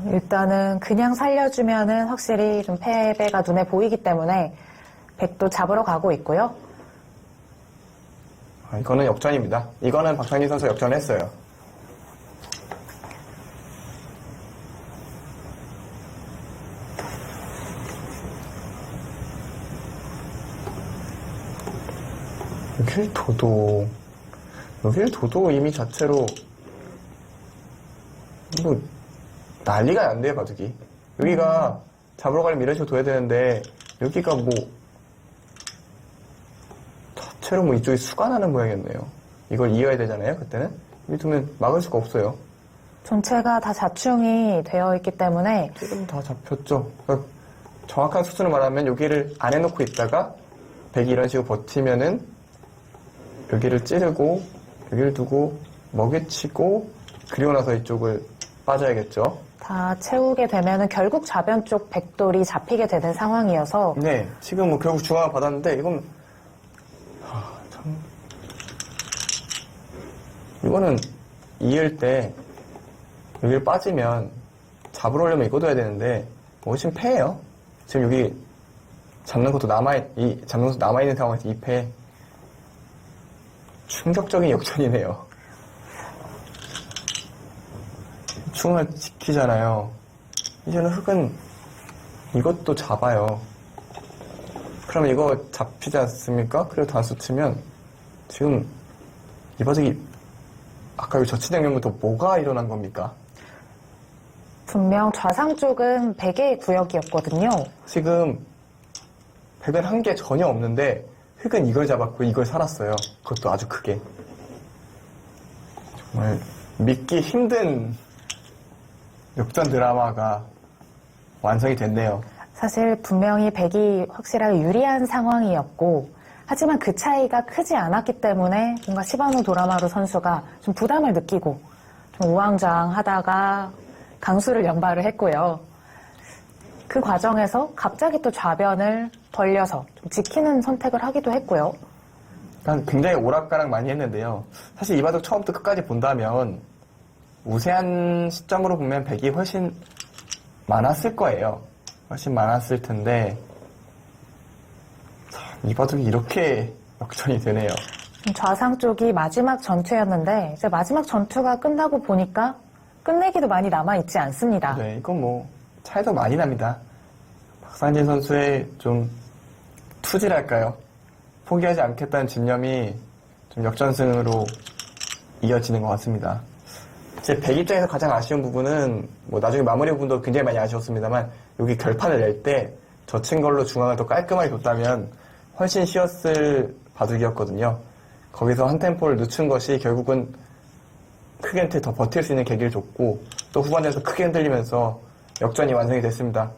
일단은 그냥 살려주면은 확실히 좀 패배가 눈에 보이기 때문에 백도 잡으러 가고 있고요. 이거는 역전입니다. 이거는 박상진 선수 역전했어요. 여길 둬도 이미 자체로 뭐 난리가 안 돼요, 바둑이. 여기가 잡으러 가려면 이런 식으로 둬야 되는데 여기가 뭐 자체로 뭐 이쪽이 수가 나는 모양이었네요. 이걸 이어야 되잖아요, 그때는. 여기 두면 막을 수가 없어요. 전체가 다 자충이 되어 있기 때문에 지금 다 잡혔죠. 그러니까 정확한 수순을 말하면 여기를 안 해놓고 있다가 백이 이런 식으로 버티면은 여기를 찌르고 여기를 두고 먹이치고 그리고 나서 이쪽을 빠져야겠죠. 다 채우게 되면은 결국 좌변 쪽 백돌이 잡히게 되는 상황이어서 네, 지금 뭐 결국 중앙을 받았는데 이건 이거는 이을 때 여기를 빠지면 잡으러 오려면 이거 둬야 되는데 훨씬 패예요. 지금 여기 잡는 것도 남아있는 상황에서 이 패. 충격적인 역전이네요. 충을 지키잖아요. 이제는 흑은 이것도 잡아요. 그럼 이거 잡히지 않습니까? 그리고 단수 치면 지금 이 바둑이 아까 이 저치 장면부터 뭐가 일어난 겁니까? 분명 좌상 쪽은 백의 구역이었거든요. 지금 백은 한 게 전혀 없는데 흑은 이걸 잡았고 이걸 살았어요. 그것도 아주 크게. 정말 믿기 힘든 역전 드라마가 완성이 됐네요. 사실 분명히 백이 확실하게 유리한 상황이었고, 하지만 그 차이가 크지 않았기 때문에 뭔가 시바노 도라마루 선수가 좀 부담을 느끼고 좀 우왕좌왕하다가 강수를 연발을 했고요. 그 과정에서 갑자기 또 좌변을 벌려서 좀 지키는 선택을 하기도 했고요. 그러니까 굉장히 오락가락 많이 했는데요. 사실 이 바둑 처음부터 끝까지 본다면 우세한 시점으로 보면 백이 훨씬 많았을 거예요. 훨씬 많았을 텐데 참, 이 바둑이 이렇게 역전이 되네요. 좌상 쪽이 마지막 전투였는데 이제 마지막 전투가 끝나고 보니까 끝내기도 많이 남아있지 않습니다. 네, 이건 뭐 차이도 많이 납니다. 박상진 선수의 좀 투지랄까요? 포기하지 않겠다는 집념이 좀 역전승으로 이어지는 것 같습니다. 제 백 입장에서 가장 아쉬운 부분은 뭐 나중에 마무리 부분도 굉장히 많이 아쉬웠습니다만 여기 결판을 낼 때 젖힌 걸로 중앙을 더 깔끔하게 뒀다면 훨씬 쉬웠을 바둑이었거든요. 거기서 한 템포를 늦춘 것이 결국은 크게 더 버틸 수 있는 계기를 줬고 또 후반에서 크게 흔들리면서 역전이 완성이 됐습니다.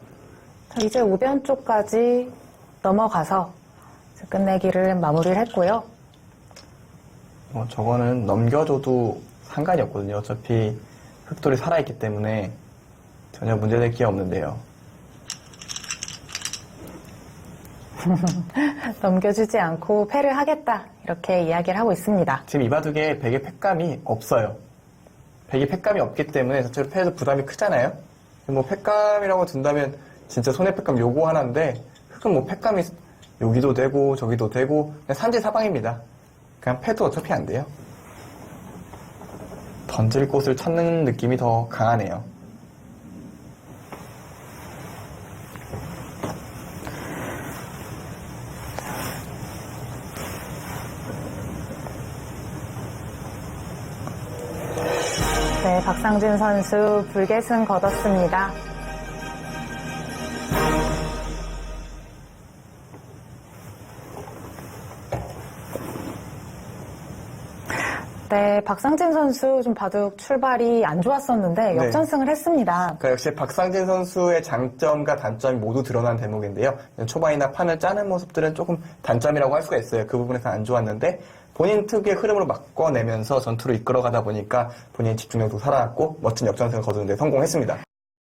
이제 우변 쪽까지 넘어가서 끝내기를 마무리를 했고요. 저거는 넘겨줘도 상관이 없거든요. 어차피 흑돌이 살아있기 때문에 전혀 문제될 게 없는데요. 넘겨주지 않고 패를 하겠다 이렇게 이야기를 하고 있습니다. 지금 이 바둑에 백의 팩감이 없어요. 백이 팩감이 없기 때문에 자체로 패에서 부담이 크잖아요. 뭐 팩감이라고 든다면 진짜 손해 팩감 요거 하나인데 흑은 뭐 팩감이 여기도 되고 저기도 되고 그냥 산지사방입니다. 그냥 패도 어차피 안 돼요. 던질 곳을 찾는 느낌이 더 강하네요. 네, 박상진 선수 불계승 거뒀습니다. 네, 박상진 선수 좀 바둑 출발이 안 좋았었는데 역전승을 했습니다. 그러니까 역시 박상진 선수의 장점과 단점이 모두 드러난 대목인데요. 초반이나 판을 짜는 모습들은 조금 단점이라고 할 수가 있어요. 그 부분에서 안 좋았는데 본인 특유의 흐름으로 바꿔내면서 전투를 이끌어가다 보니까 본인의 집중력도 살아났고 멋진 역전승을 거두는 데 성공했습니다.